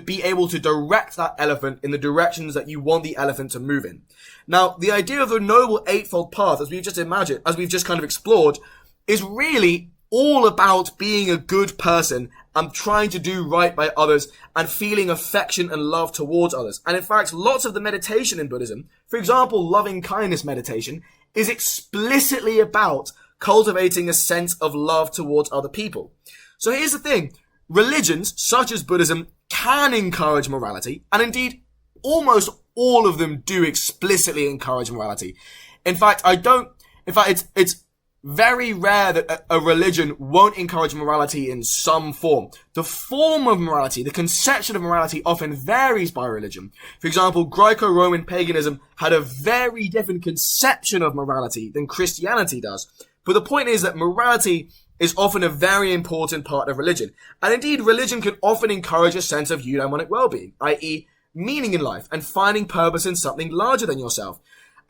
be able to direct that elephant in the directions that you want the elephant to move in. Now, the idea of the Noble Eightfold Path, as we've just kind of explored, is really all about being a good person and trying to do right by others and feeling affection and love towards others. And in fact, lots of the meditation in Buddhism, for example, loving kindness meditation, is explicitly about cultivating a sense of love towards other people. So here's the thing. Religions, such as Buddhism, can encourage morality, and indeed, almost all of them do explicitly encourage morality. In fact, it's very rare that a religion won't encourage morality in some form. The form of morality, the conception of morality often varies by religion. For example, Graeco-Roman paganism had a very different conception of morality than Christianity does. But the point is that morality is often a very important part of religion. And indeed, religion can often encourage a sense of eudaimonic well-being, i.e. meaning in life and finding purpose in something larger than yourself.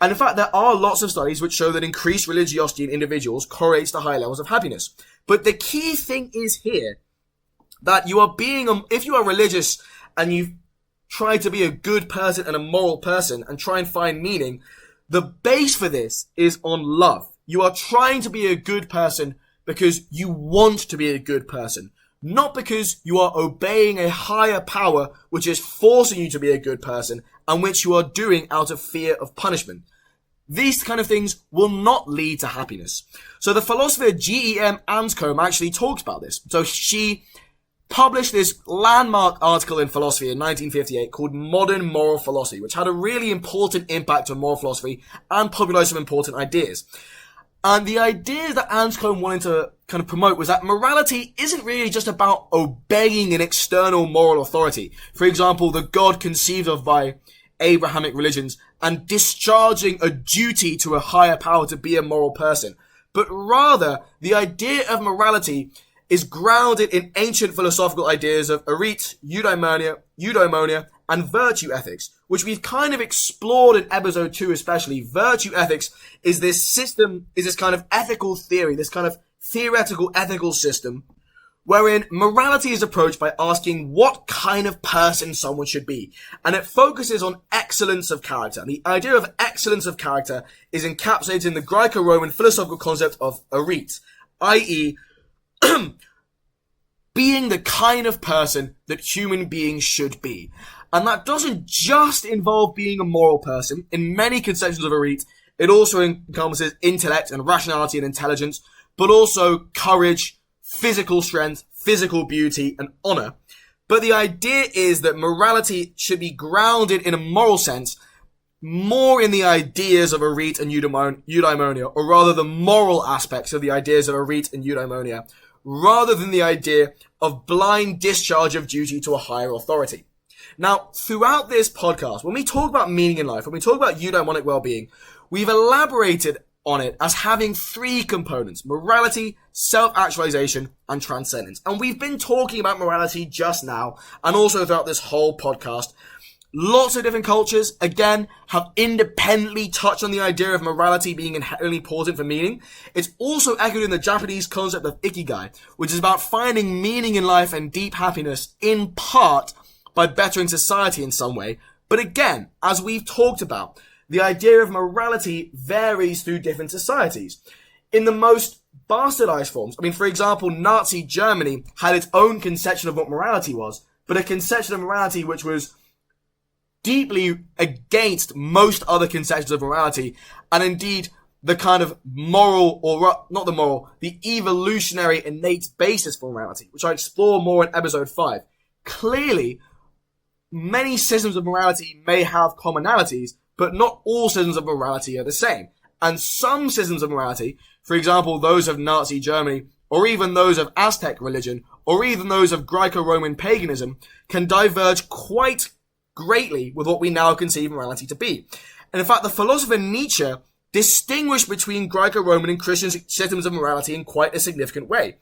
And in fact, there are lots of studies which show that increased religiosity in individuals correlates to high levels of happiness. But the key thing is here that if you are religious and you try to be a good person and a moral person and try and find meaning, the base for this is on love. You are trying to be a good person because you want to be a good person, not because you are obeying a higher power which is forcing you to be a good person and which you are doing out of fear of punishment. These kind of things will not lead to happiness. So the philosopher G.E.M. Anscombe actually talks about this. So she published this landmark article in philosophy in 1958 called Modern Moral Philosophy, which had a really important impact on moral philosophy and popularized some important ideas. And the idea that Anscombe wanted to kind of promote was that morality isn't really just about obeying an external moral authority. For example, the God conceived of by Abrahamic religions and discharging a duty to a higher power to be a moral person. But rather, the idea of morality is grounded in ancient philosophical ideas of arete, eudaimonia, and virtue ethics, which we've kind of explored in episode 2 especially. Virtue ethics is this kind of ethical theory, this kind of theoretical ethical system, wherein morality is approached by asking what kind of person someone should be. And it focuses on excellence of character. And the idea of excellence of character is encapsulated in the Graeco-Roman philosophical concept of arete, i.e., being the kind of person that human beings should be. And that doesn't just involve being a moral person. In many conceptions of arete, it also encompasses intellect and rationality and intelligence, but also courage, physical strength, physical beauty, and honor. But the idea is that morality should be grounded in a moral sense, more in the ideas of arete and eudaimonia, or rather the moral aspects of the ideas of arete and eudaimonia, rather than the idea of blind discharge of duty to a higher authority. Now, throughout this podcast, when we talk about meaning in life, when we talk about eudaimonic well-being, we've elaborated on it as having 3 components: morality, self-actualization, and transcendence. And we've been talking about morality just now, and also throughout this whole podcast. Lots of different cultures, again, have independently touched on the idea of morality being inherently important for meaning. It's also echoed in the Japanese concept of ikigai, which is about finding meaning in life and deep happiness, in part by bettering society in some way. But again, as we've talked about, the idea of morality varies through different societies. In the most bastardized forms, for example, Nazi Germany had its own conception of what morality was, but a conception of morality which was deeply against most other conceptions of morality, and indeed the kind of moral, or not the moral, the evolutionary innate basis for morality, which I explore more in episode 5. Clearly, many systems of morality may have commonalities, but not all systems of morality are the same. And some systems of morality, for example those of Nazi Germany, or even those of Aztec religion, or even those of Graeco-Roman paganism, can diverge quite greatly with what we now conceive morality to be. And in fact, the philosopher Nietzsche distinguished between Graeco-Roman and Christian systems of morality in quite a significant way.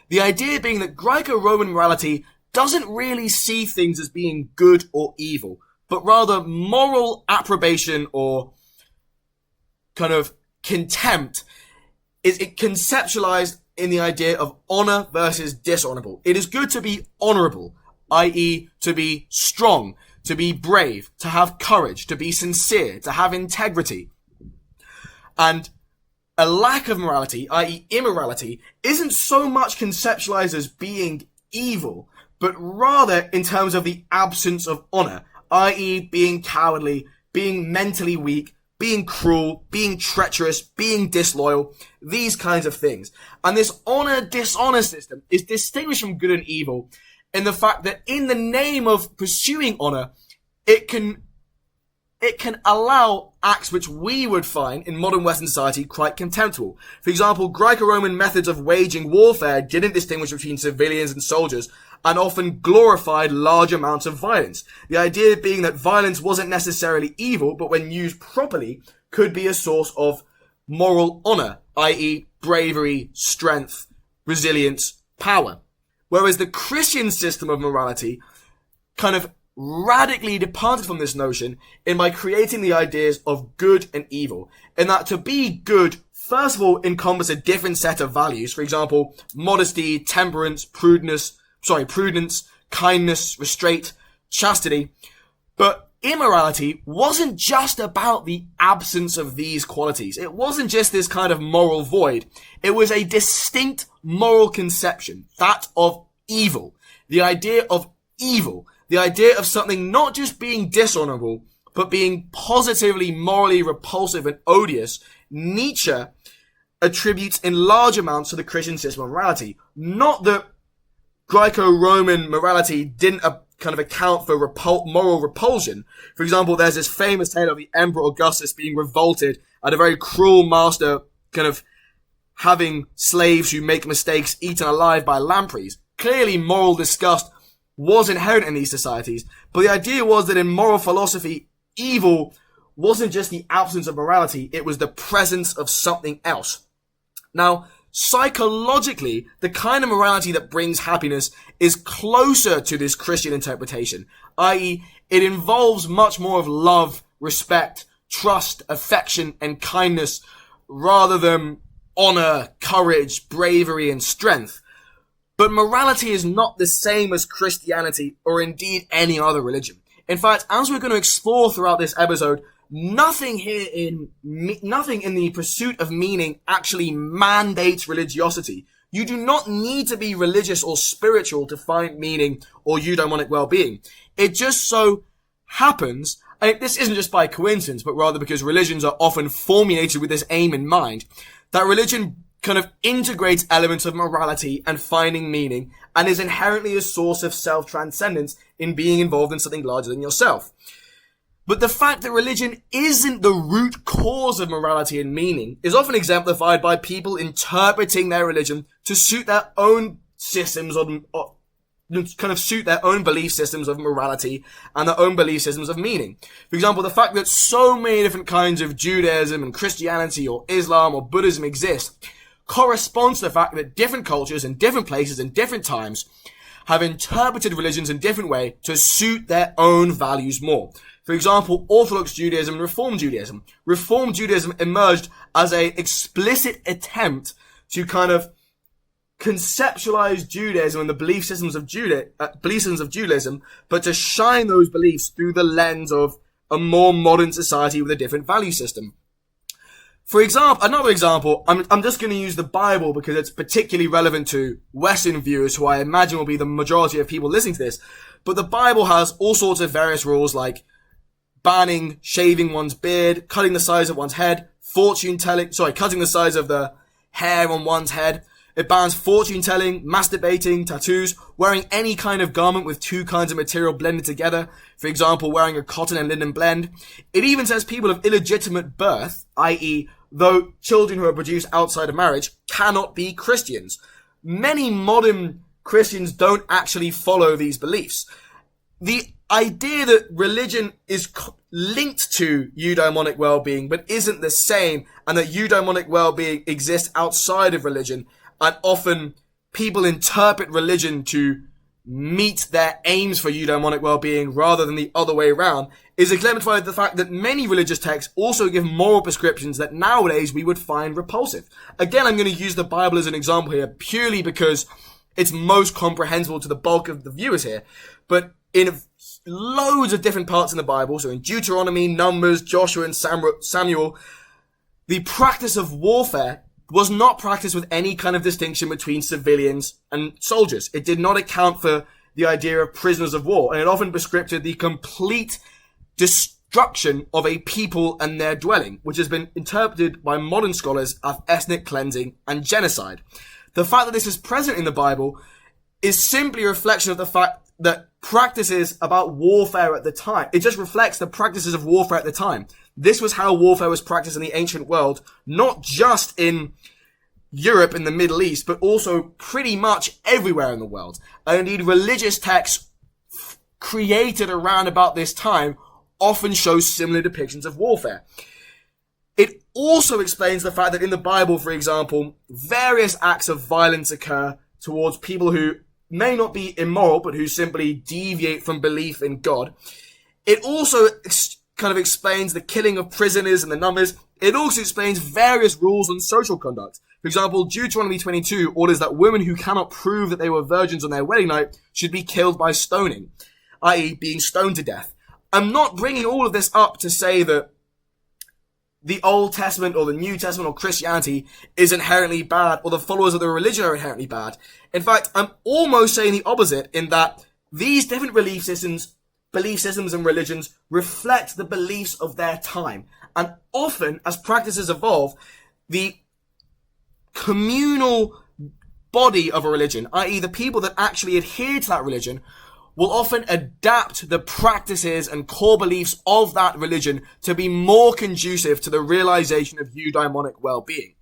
The idea being that Graeco-Roman morality doesn't really see things as being good or evil, but rather moral approbation or kind of contempt is it conceptualized in the idea of honor versus dishonorable. It is good to be honorable, i.e. to be strong, to be brave, to have courage, to be sincere, to have integrity. And a lack of morality, i.e. immorality, isn't so much conceptualized as being evil, but rather in terms of the absence of honor, i.e. being cowardly, being mentally weak, being cruel, being treacherous, being disloyal, these kinds of things. And this honor-dishonor system is distinguished from good and evil in the fact that in the name of pursuing honor, it can allow acts which we would find in modern Western society quite contemptible. For example, Graeco-Roman methods of waging warfare didn't distinguish between civilians and soldiers, and often glorified large amounts of violence. The idea being that violence wasn't necessarily evil, but when used properly, could be a source of moral honor, i.e. bravery, strength, resilience, power. Whereas the Christian system of morality kind of radically departed from this notion by creating the ideas of good and evil, in that to be good, first of all, encompass a different set of values. For example, modesty, temperance, prudence, kindness, restraint, chastity. But immorality wasn't just about the absence of these qualities. It wasn't just this kind of moral void. It was a distinct moral conception, that of evil. The idea of evil. The idea of something not just being dishonorable, but being positively morally repulsive and odious. Nietzsche attributes in large amounts to the Christian system of morality. Not that Graeco-Roman morality didn't kind of account for moral repulsion. For example, there's this famous tale of the Emperor Augustus being revolted at a very cruel master kind of having slaves who make mistakes eaten alive by lampreys. Clearly, moral disgust was inherent in these societies, but the idea was that in moral philosophy, evil wasn't just the absence of morality, it was the presence of something else. Now, psychologically, the kind of morality that brings happiness is closer to this Christian interpretation, i.e., it involves much more of love, respect, trust, affection, and kindness, rather than honor, courage, bravery, and strength. But morality is not the same as Christianity, or indeed any other religion. In fact, as we're going to explore throughout this episode, nothing in the pursuit of meaning actually mandates religiosity. You do not need to be religious or spiritual to find meaning or eudaimonic well-being. It just so happens, and this isn't just by coincidence, but rather because religions are often formulated with this aim in mind, that religion kind of integrates elements of morality and finding meaning and is inherently a source of self-transcendence in being involved in something larger than yourself. But the fact that religion isn't the root cause of morality and meaning is often exemplified by people interpreting their religion to suit their own systems or kind of suit their own belief systems of morality and their own belief systems of meaning. For example, the fact that so many different kinds of Judaism and Christianity or Islam or Buddhism exist corresponds to the fact that different cultures in different places in different times have interpreted religions in different ways to suit their own values more. For example, Orthodox Judaism and Reform Judaism. Reform Judaism emerged as an explicit attempt to kind of conceptualize Judaism and the belief systems of Judaism, but to shine those beliefs through the lens of a more modern society with a different value system. For example, another example, I'm just going to use the Bible because it's particularly relevant to Western viewers, who I imagine will be the majority of people listening to this. But the Bible has all sorts of various rules like banning shaving one's beard, cutting the size of one's head, cutting the size of the hair on one's head. It bans fortune telling, masturbating, tattoos, wearing any kind of garment with two kinds of material blended together. For example, wearing a cotton and linen blend. It even says people of illegitimate birth, i.e., though children who are produced outside of marriage, cannot be Christians. Many modern Christians don't actually follow these beliefs. The idea that religion is linked to eudaimonic well-being but isn't the same, and that eudaimonic well-being exists outside of religion, and often people interpret religion to meet their aims for eudaimonic well-being rather than the other way around, is exemplified by the fact that many religious texts also give moral prescriptions that nowadays we would find repulsive. Again, I'm going to use the Bible as an example here purely because it's most comprehensible to the bulk of the viewers here. But in loads of different parts in the Bible, so in Deuteronomy, Numbers, Joshua, and Samuel, the practice of warfare was not practiced with any kind of distinction between civilians and soldiers. It did not account for the idea of prisoners of war, and it often prescripted the complete destruction of a people and their dwelling, which has been interpreted by modern scholars as ethnic cleansing and genocide. The fact that this is present in the Bible is simply a reflection of the fact that practices about warfare at the time, it just reflects the practices of warfare at the time. This was how warfare was practiced in the ancient world, not just in Europe and the Middle East, but also pretty much everywhere in the world. And indeed, religious texts created around about this time often show similar depictions of warfare. It also explains the fact that in the Bible, for example, various acts of violence occur towards people who may not be immoral, but who simply deviate from belief in God. It also kind of explains the killing of prisoners and the numbers. It also explains various rules on social conduct. For example, Deuteronomy 22 orders that women who cannot prove that they were virgins on their wedding night should be killed by stoning, i.e. being stoned to death. I'm not bringing all of this up to say that the Old Testament or the New Testament or Christianity is inherently bad, or the followers of the religion are inherently bad. In fact, I'm almost saying the opposite, in that these different belief systems and religions reflect the beliefs of their time. And often, as practices evolve, the communal body of a religion, i.e. the people that actually adhere to that religion, will often adapt the practices and core beliefs of that religion to be more conducive to the realization of eudaimonic well-being.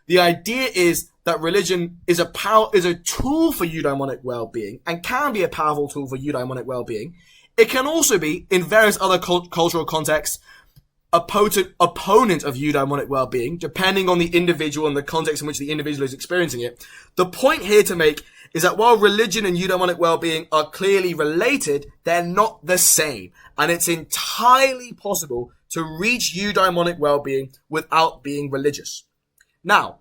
The idea is that religion is a tool for eudaimonic well-being and can be a powerful tool for eudaimonic well-being. It can also be, in various other cultural contexts, a potent opponent of eudaimonic well-being, depending on the individual and the context in which the individual is experiencing it. The point here to make is that while religion and eudaimonic well-being are clearly related, they're not the same. And it's entirely possible to reach eudaimonic well-being without being religious. Now,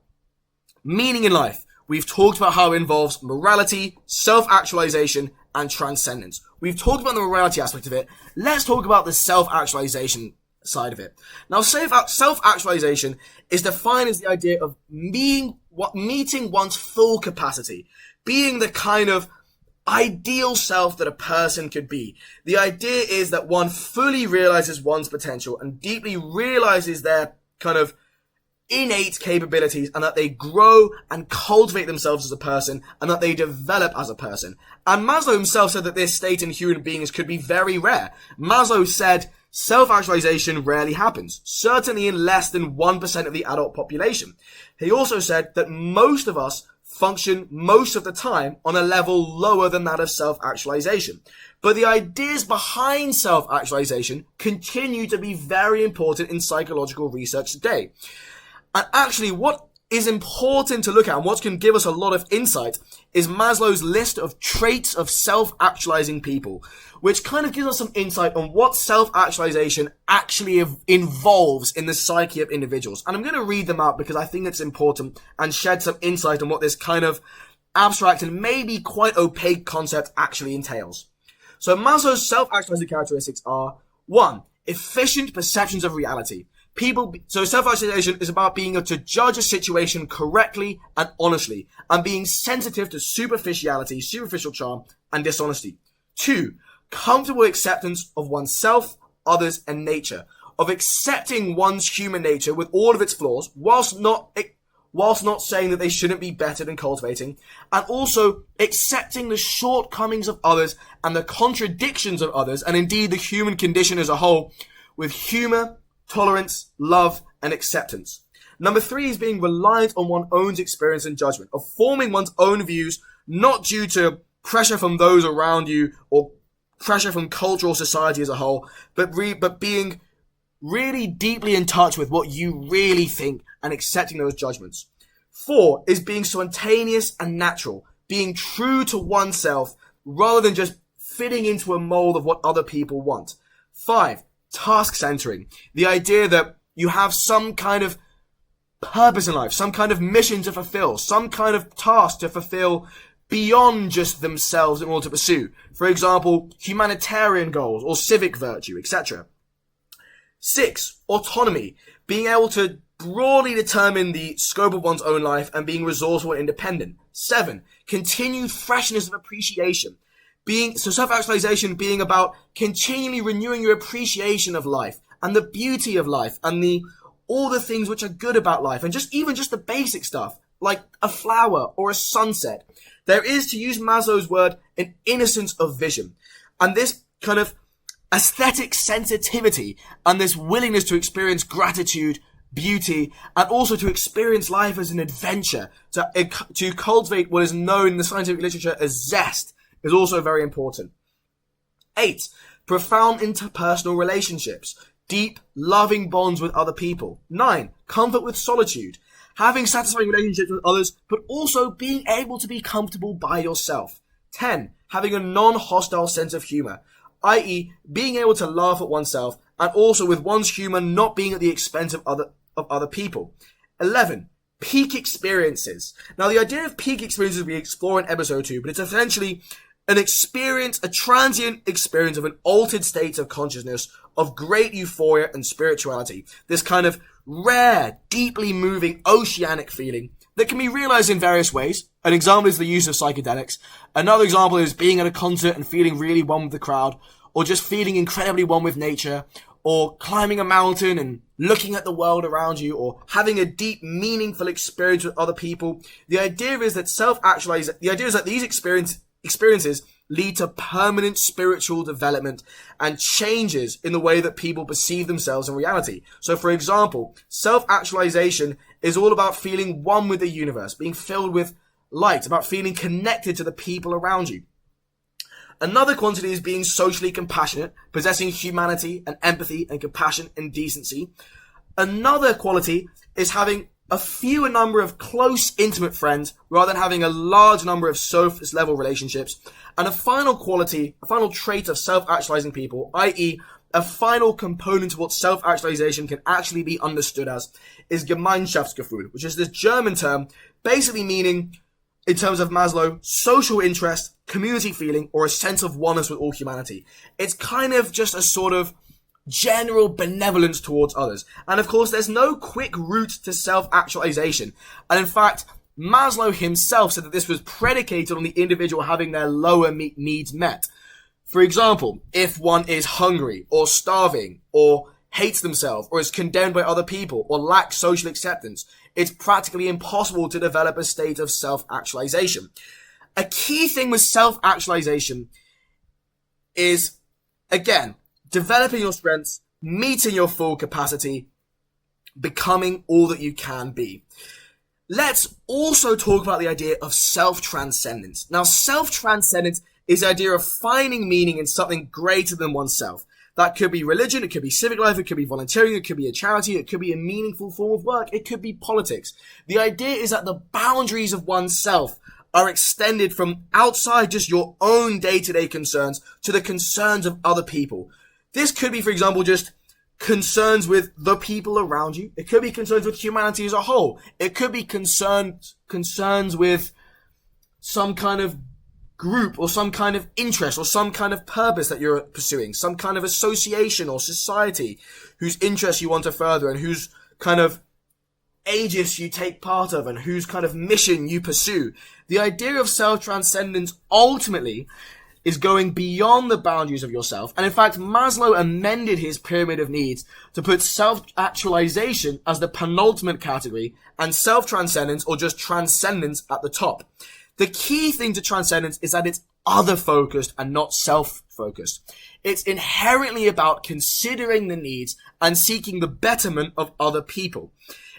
meaning in life. We've talked about how it involves morality, self-actualization, and transcendence. We've talked about the morality aspect of it. Let's talk about the self-actualization side of it. Now, self-actualization is defined as the idea of meeting one's full capacity, being the kind of ideal self that a person could be. The idea is that one fully realizes one's potential and deeply realizes their kind of innate capabilities, and that they grow and cultivate themselves as a person, and that they develop as a person. And Maslow himself said that this state in human beings could be very rare. Maslow said self-actualization rarely happens, certainly in less than 1% of the adult population. He also said that most of us function most of the time on a level lower than that of self-actualization. But the ideas behind self-actualization continue to be very important in psychological research today. And actually, what is important to look at and what can give us a lot of insight is Maslow's list of traits of self-actualizing people, which kind of gives us some insight on what self-actualization actually involves in the psyche of individuals. And I'm going to read them out because I think it's important and shed some insight on what this kind of abstract and maybe quite opaque concept actually entails. So Maslow's self-actualizing characteristics are: 1, efficient perceptions of reality. So self-actualization is about being able to judge a situation correctly and honestly, and being sensitive to superficiality, superficial charm, and dishonesty. 2, comfortable acceptance of oneself, others, and nature, of accepting one's human nature with all of its flaws, whilst not saying that they shouldn't be bettered and cultivating, and also accepting the shortcomings of others and the contradictions of others, and indeed the human condition as a whole, with humor, tolerance, love, and acceptance. Number 3 is being reliant on one's own experience and judgment, of forming one's own views, not due to pressure from those around you or pressure from culture or society as a whole, but being really deeply in touch with what you really think and accepting those judgments. 4 is being spontaneous and natural, being true to oneself rather than just fitting into a mold of what other people want. 5, task centering, the idea that you have some kind of purpose in life, some kind of mission to fulfill, some kind of task to fulfill beyond just themselves in order to pursue. For example, humanitarian goals or civic virtue, etc. 6, autonomy, being able to broadly determine the scope of one's own life and being resourceful and independent. 7, continued freshness of appreciation. Self-actualization being about continually renewing your appreciation of life and the beauty of life and all the things which are good about life, and even just the basic stuff like a flower or a sunset. There is, to use Maslow's word, an innocence of vision, and this kind of aesthetic sensitivity and this willingness to experience gratitude, beauty, and also to experience life as an adventure, to cultivate what is known in the scientific literature as zest, is also very important. 8, profound interpersonal relationships, deep, loving bonds with other people. 9, comfort with solitude, having satisfying relationships with others, but also being able to be comfortable by yourself. 10, having a non-hostile sense of humor, i.e. being able to laugh at oneself, and also with one's humor not being at the expense of other people. 11, peak experiences. Now, the idea of peak experiences we explore in episode 2, but it's essentially a transient experience of an altered state of consciousness, of great euphoria and spirituality. This kind of rare, deeply moving, oceanic feeling that can be realized in various ways. An example is the use of psychedelics. Another example is being at a concert and feeling really one with the crowd, or just feeling incredibly one with nature, or climbing a mountain and looking at the world around you, or having a deep, meaningful experience with other people. The idea is that these experiences lead to permanent spiritual development and changes in the way that people perceive themselves in reality. So, for example, self-actualization is all about feeling one with the universe, being filled with light, about feeling connected to the people around you. Another quality is being socially compassionate, possessing humanity and empathy and compassion and decency. Another quality is having a fewer number of close, intimate friends rather than having a large number of surface level relationships. And a final trait of self-actualizing people, i.e. a final component of what self-actualization can actually be understood as, is Gemeinschaftsgefuehl, which is this German term basically meaning, in terms of Maslow, social interest, community feeling, or a sense of oneness with all humanity. It's kind of just a sort of general benevolence towards others. And of course, there's no quick route to self-actualization. And in fact, Maslow himself said that this was predicated on the individual having their lower needs met. For example, if one is hungry or starving or hates themselves or is condemned by other people or lacks social acceptance, it's practically impossible to develop a state of self-actualization. A key thing with self-actualization is, again, developing your strengths, meeting your full capacity, becoming all that you can be. Let's also talk about the idea of self-transcendence. Now, self-transcendence is the idea of finding meaning in something greater than oneself. That could be religion, it could be civic life, it could be volunteering, it could be a charity, it could be a meaningful form of work, it could be politics. The idea is that the boundaries of oneself are extended from outside just your own day-to-day concerns to the concerns of other people. This could be, for example, just concerns with the people around you. It could be concerns with humanity as a whole. It could be concerns with some kind of group or some kind of interest or some kind of purpose that you're pursuing, some kind of association or society whose interests you want to further and whose kind of aegis you take part of and whose kind of mission you pursue. The idea of self-transcendence ultimately is going beyond the boundaries of yourself. And in fact, Maslow amended his pyramid of needs to put self-actualization as the penultimate category and self-transcendence or just transcendence at the top. The key thing to transcendence is that it's other-focused and not self-focused. It's inherently about considering the needs and seeking the betterment of other people.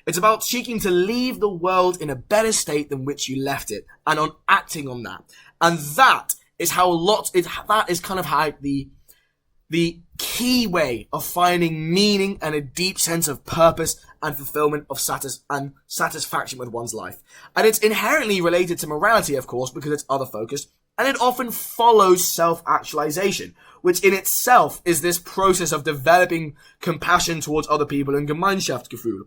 It's about seeking to leave the world in a better state than which you left it and on acting on that. And that is how the key way of finding meaning and a deep sense of purpose and fulfillment of satisfaction with one's life. And it's inherently related to morality, of course, because it's other-focused, and it often follows self-actualization, which in itself is this process of developing compassion towards other people and Gemeinschaftsgefuehl.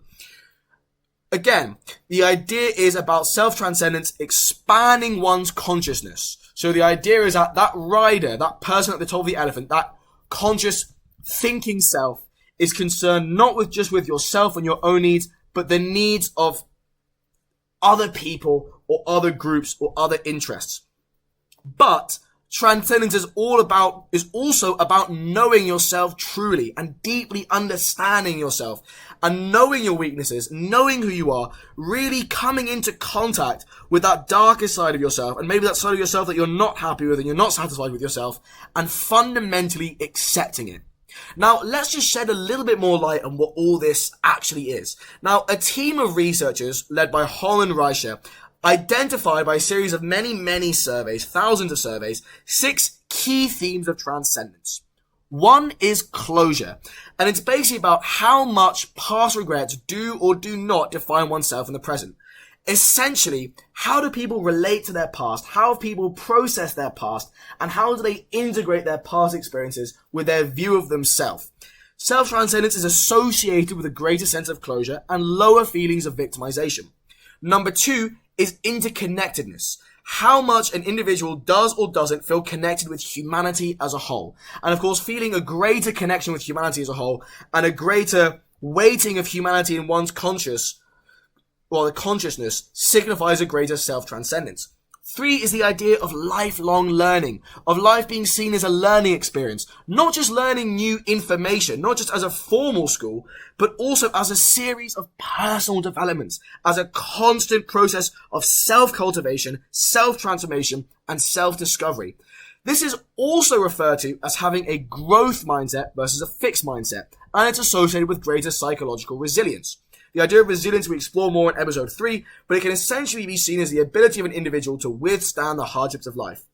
Again, the idea is about self-transcendence expanding one's consciousness. So the idea is that rider, that person at the top of the elephant, that conscious thinking self is concerned not with just with yourself and your own needs, but the needs of other people or other groups or other interests. But transcendence is also about knowing yourself truly and deeply understanding yourself and knowing your weaknesses, knowing who you are, really coming into contact with that darker side of yourself and maybe that side of yourself that you're not happy with and you're not satisfied with yourself and fundamentally accepting it. Now, let's just shed a little bit more light on what all this actually is. Now, a team of researchers led by Holland Reischer identified by a series of many surveys, thousands of surveys, 6 key themes of transcendence. One is closure, and it's basically about how much past regrets do or do not define oneself in the present. Essentially, how do people relate to their past? How do people process their past? And how do they integrate their past experiences with their view of themselves? Self-transcendence is associated with a greater sense of closure and lower feelings of victimization. Number 2 is interconnectedness. How much an individual does or doesn't feel connected with humanity as a whole. And of course, feeling a greater connection with humanity as a whole and a greater weighting of humanity in one's consciousness signifies a greater self-transcendence. 3 is the idea of lifelong learning, of life being seen as a learning experience, not just learning new information, not just as a formal school, but also as a series of personal developments, as a constant process of self-cultivation, self-transformation, and self-discovery. This is also referred to as having a growth mindset versus a fixed mindset, and it's associated with greater psychological resilience. The idea of resilience we explore more in episode 3, but it can essentially be seen as the ability of an individual to withstand the hardships of life.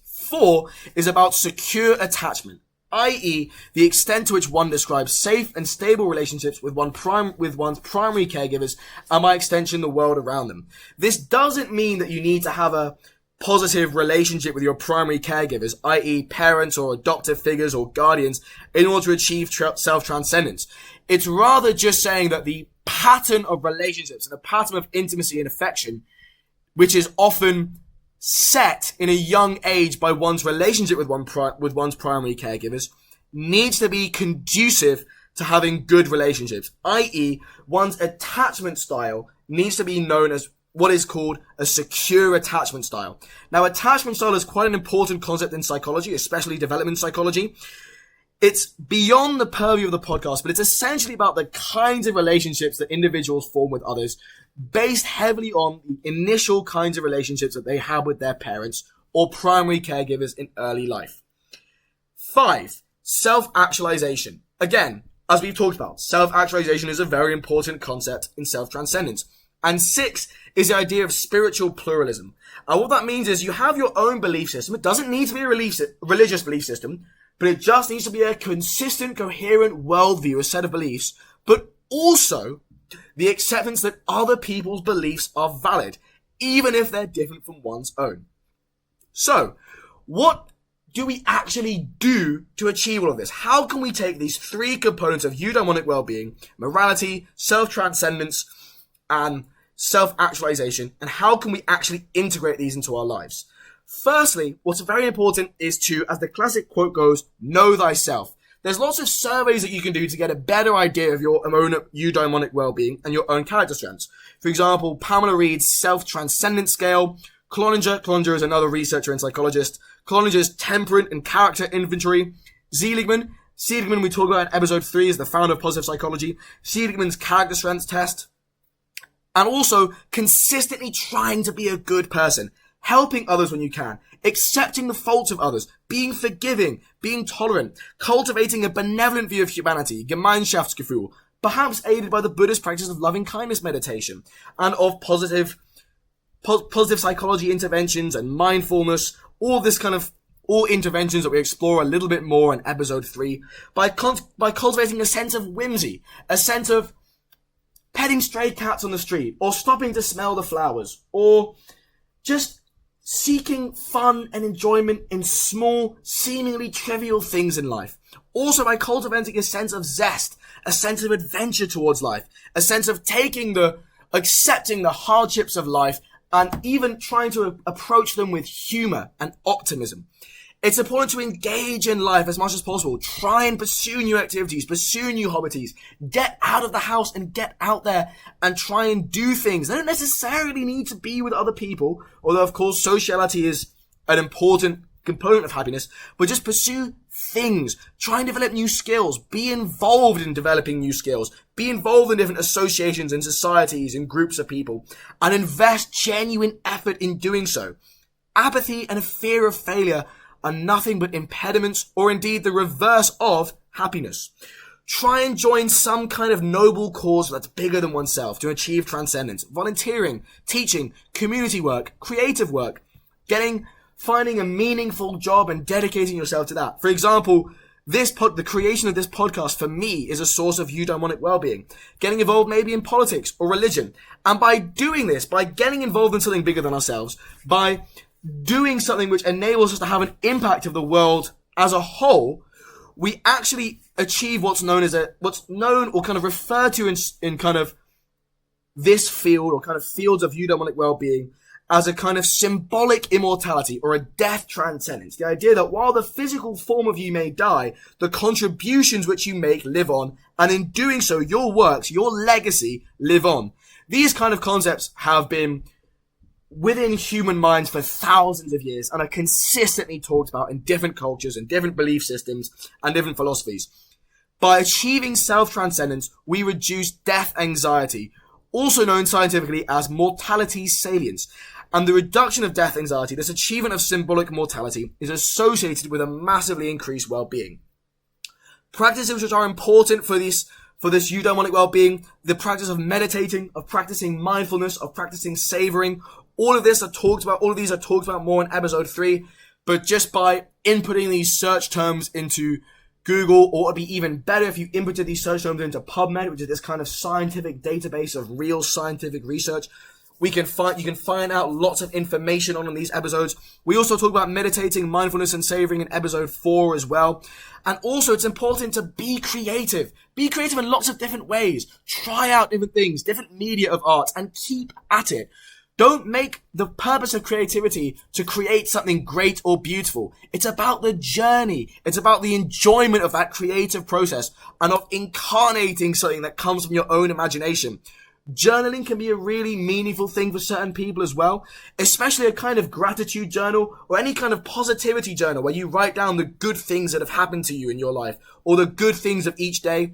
4 is about secure attachment, i.e. the extent to which one describes safe and stable relationships with one's primary caregivers and by extension the world around them. This doesn't mean that you need to have a positive relationship with your primary caregivers, i.e. parents or adoptive figures or guardians, in order to achieve self-transcendence. It's rather just saying that the pattern of relationships and a pattern of intimacy and affection, which is often set in a young age by one's relationship with one's primary caregivers, needs to be conducive to having good relationships, i.e. one's attachment style needs to be known as what is called a secure attachment style. Now, attachment style is quite an important concept in psychology, especially development psychology. It's beyond the purview of the podcast, but it's essentially about the kinds of relationships that individuals form with others, based heavily on the initial kinds of relationships that they have with their parents or primary caregivers in early life. 5, self-actualization. Again, as we've talked about, self-actualization is a very important concept in self-transcendence. And 6 is the idea of spiritual pluralism. And what that means is you have your own belief system. It doesn't need to be a religious belief system, but it just needs to be a consistent, coherent worldview, a set of beliefs, but also the acceptance that other people's beliefs are valid, even if they're different from one's own. So, what do we actually do to achieve all of this? How can we take these 3 components of eudaimonic well-being, morality, self-transcendence, and self-actualization, and how can we actually integrate these into our lives? Firstly, what's very important is to, as the classic quote goes, know thyself. There's lots of surveys that you can do to get a better idea of your own eudaimonic well-being and your own character strengths. For example, Pamela Reed's self-transcendence scale, Cloninger is another researcher and psychologist, Cloninger's temperament and character inventory, Seligman we talked about in episode 3 is the founder of positive psychology, Seligman's character strengths test, and also consistently trying to be a good person, helping others when you can, accepting the faults of others, being forgiving, being tolerant, cultivating a benevolent view of humanity, Gemeinschaftsgefuehl, perhaps aided by the Buddhist practice of loving kindness meditation, and of positive psychology interventions and mindfulness, all interventions that we explore a little bit more in episode 3, by cultivating a sense of whimsy, a sense of petting stray cats on the street, or stopping to smell the flowers, or just seeking fun and enjoyment in small, seemingly trivial things in life. Also by cultivating a sense of zest, a sense of adventure towards life, a sense of accepting the hardships of life, and even trying to approach them with humor and optimism. It's important to engage in life as much as possible. Try and pursue new activities, pursue new hobbies. Get out of the house and get out there and try and do things. They don't necessarily need to be with other people, although of course sociality is an important component of happiness, but just pursue things. Try and develop new skills. Be involved in developing new skills. Be involved in different associations and societies and groups of people, and invest genuine effort in doing so. Apathy and a fear of failure are nothing but impediments, or indeed the reverse of happiness. Try and join some kind of noble cause that's bigger than oneself to achieve transcendence. Volunteering, teaching, community work, creative work, finding a meaningful job and dedicating yourself to that. For example, the creation of this podcast for me is a source of eudaimonic well-being. Getting involved maybe in politics or religion. And by doing this, by getting involved in something bigger than ourselves, by doing something which enables us to have an impact of the world as a whole, we actually achieve what's known or kind of referred to in kind of this field or kind of fields of eudaimonic well-being as a kind of symbolic immortality or a death transcendence. The idea that while the physical form of you may die, the contributions which you make live on, and in doing so, your works, your legacy live on. These kind of concepts have been within human minds for thousands of years and are consistently talked about in different cultures and different belief systems and different philosophies. By achieving self-transcendence, we reduce death anxiety, also known scientifically as mortality salience. And the reduction of death anxiety, this achievement of symbolic mortality, is associated with a massively increased well-being. Practices which are important for this eudaimonic well-being, the practice of meditating, of practicing mindfulness, of practicing savoring, all of these are talked about more in episode 3, but just by inputting these search terms into Google, or it'd be even better if you inputted these search terms into PubMed, which is this kind of scientific database of real scientific research. You can find out lots of information on these episodes. We also talk about meditating, mindfulness, and savoring in episode 4 as well. And also, it's important to be creative. Be creative in lots of different ways. Try out different things, different media of art, and keep at it. Don't make the purpose of creativity to create something great or beautiful. It's about the journey. It's about the enjoyment of that creative process and of incarnating something that comes from your own imagination. Journaling can be a really meaningful thing for certain people as well, especially a kind of gratitude journal or any kind of positivity journal where you write down the good things that have happened to you in your life or the good things of each day.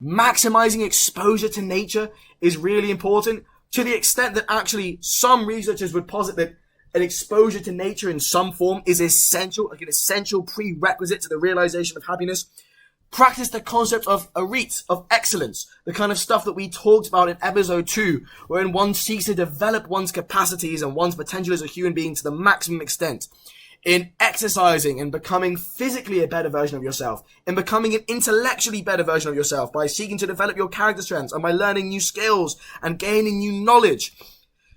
Maximizing exposure to nature is really important, to the extent that actually some researchers would posit that an exposure to nature in some form is essential, like an essential prerequisite to the realization of happiness. Practice the concept of arete, of excellence, the kind of stuff that we talked about in episode 2, wherein one seeks to develop one's capacities and one's potential as a human being to the maximum extent. In exercising and becoming physically a better version of yourself, in becoming an intellectually better version of yourself by seeking to develop your character strengths and by learning new skills and gaining new knowledge.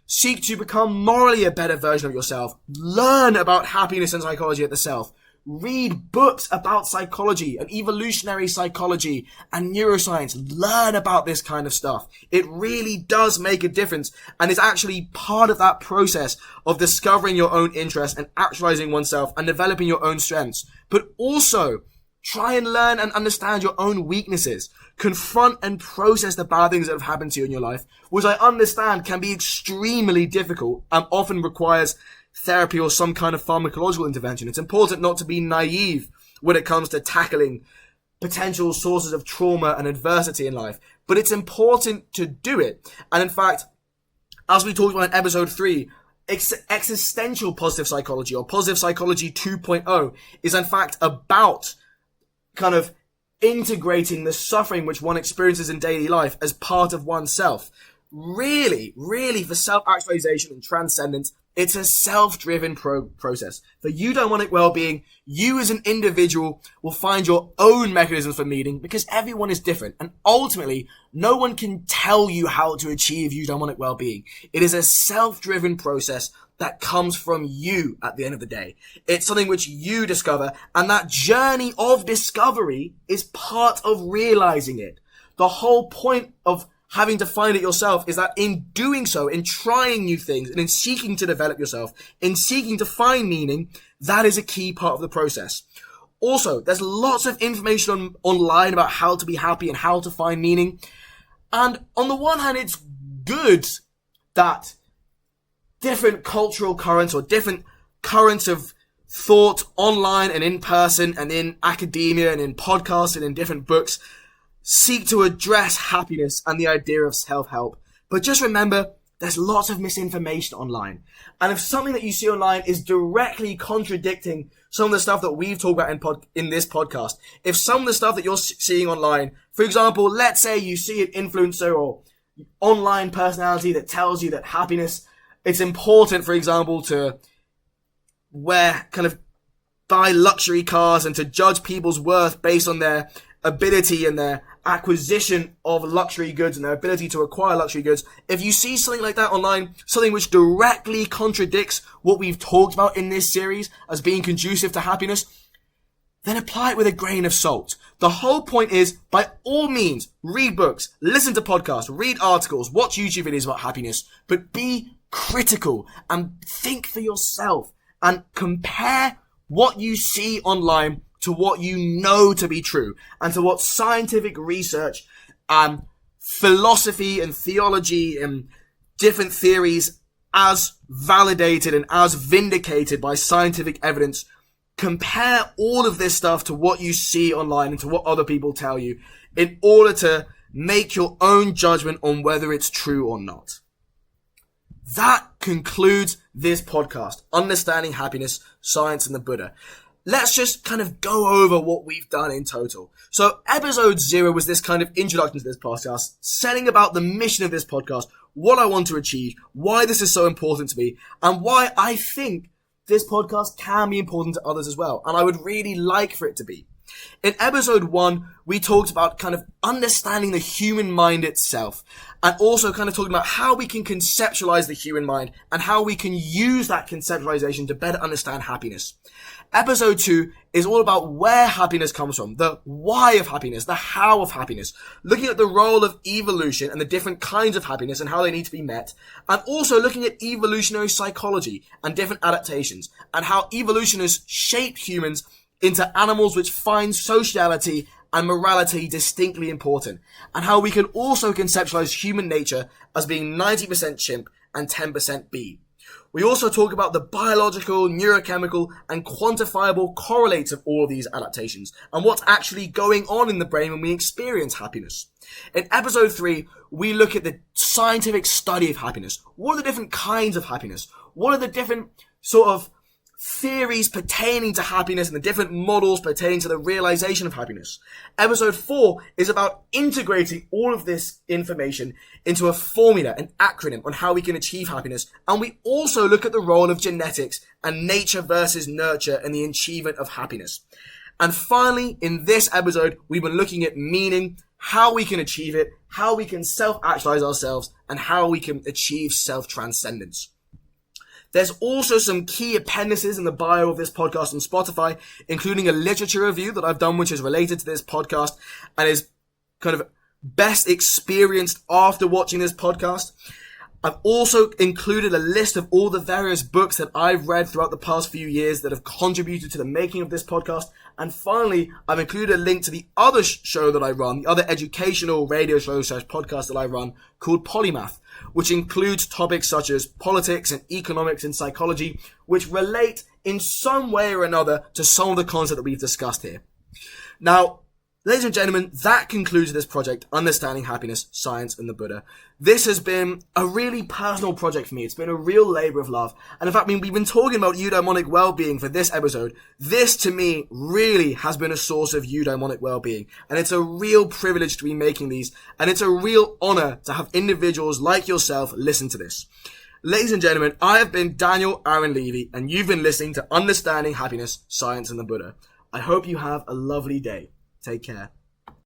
Seek to become morally a better version of yourself. Learn about happiness and psychology at the self. Read books about psychology and evolutionary psychology and neuroscience. Learn about this kind of stuff. It really does make a difference and is actually part of that process of discovering your own interests and actualizing oneself and developing your own strengths. But also, try and learn and understand your own weaknesses. Confront and process the bad things that have happened to you in your life, which I understand can be extremely difficult and often requires therapy or some kind of pharmacological intervention. It's important not to be naive when it comes to tackling potential sources of trauma and adversity in life, but it's important to do it. And in fact, as we talked about in episode 3, existential positive psychology or positive psychology 2.0 is in fact about kind of integrating the suffering which one experiences in daily life as part of oneself. Really, for self-actualization and transcendence, it's a self-driven process. For eudaimonic well-being, you as an individual will find your own mechanisms for meaning because everyone is different. And ultimately, no one can tell you how to achieve eudaimonic well-being. It is a self-driven process that comes from you at the end of the day. It's something which you discover, and that journey of discovery is part of realizing it. The whole point of having to find it yourself is that in doing so, in trying new things, and in seeking to develop yourself, in seeking to find meaning, that is a key part of the process. Also, there's lots of information online about how to be happy and how to find meaning. And on the one hand, it's good that different cultural currents or different currents of thought online and in person and in academia and in podcasts and in different books seek to address happiness and the idea of self-help. But just remember, there's lots of misinformation online. And if something that you see online is directly contradicting some of the stuff that we've talked about in this podcast, if some of the stuff that you're seeing online, for example, let's say you see an influencer or online personality that tells you that happiness, it's important, for example, to buy luxury cars and to judge people's worth based on their ability and their acquisition of luxury goods and their ability to acquire luxury goods. If you see something like that online, something which directly contradicts what we've talked about in this series as being conducive to happiness, then apply it with a grain of salt. The whole point is, by all means, read books, listen to podcasts, read articles, watch YouTube videos about happiness, but be critical and think for yourself and compare what you see online to what you know to be true and to what scientific research and philosophy and theology and different theories as validated and as vindicated by scientific evidence. Compare all of this stuff to what you see online and to what other people tell you in order to make your own judgment on whether it's true or not. That concludes this podcast, Understanding Happiness, Science and the Buddha. Let's just kind of go over what we've done in total. So episode 0 was this kind of introduction to this podcast, setting about the mission of this podcast, what I want to achieve, why this is so important to me, and why I think this podcast can be important to others as well. And I would really like for it to be. In episode 1, we talked about kind of understanding the human mind itself, and also kind of talking about how we can conceptualize the human mind and how we can use that conceptualization to better understand happiness. Episode 2 is all about where happiness comes from, the why of happiness, the how of happiness, looking at the role of evolution and the different kinds of happiness and how they need to be met, and also looking at evolutionary psychology and different adaptations, and how evolution has shaped humans into animals which find sociality and morality distinctly important, and how we can also conceptualize human nature as being 90% chimp and 10% bee. We also talk about the biological, neurochemical, and quantifiable correlates of all of these adaptations, and what's actually going on in the brain when we experience happiness. In episode 3, we look at the scientific study of happiness. What are the different kinds of happiness? What are the different sort of theories pertaining to happiness and the different models pertaining to the realization of happiness? Episode 4 is about integrating all of this information into a formula, an acronym on how we can achieve happiness. And we also look at the role of genetics and nature versus nurture in the achievement of happiness. And finally, in this episode, we've been looking at meaning, how we can achieve it, how we can self-actualize ourselves, and how we can achieve self-transcendence. There's also some key appendices in the bio of this podcast on Spotify, including a literature review that I've done, which is related to this podcast and is kind of best experienced after watching this podcast. I've also included a list of all the various books that I've read throughout the past few years that have contributed to the making of this podcast. And finally, I've included a link to the other show that I run, the other educational radio show / podcast that I run called Polymath, which includes topics such as politics and economics and psychology, which relate in some way or another to some of the concepts that we've discussed here. Now, ladies and gentlemen, that concludes this project, Understanding Happiness, Science and the Buddha. This has been a really personal project for me. It's been a real labor of love. And in fact, we've been talking about eudaimonic well-being for this episode. This, to me, really has been a source of eudaimonic well-being. And it's a real privilege to be making these. And it's a real honor to have individuals like yourself listen to this. Ladies and gentlemen, I have been Daniel Aaron Levy, and you've been listening to Understanding Happiness, Science and the Buddha. I hope you have a lovely day. Take care.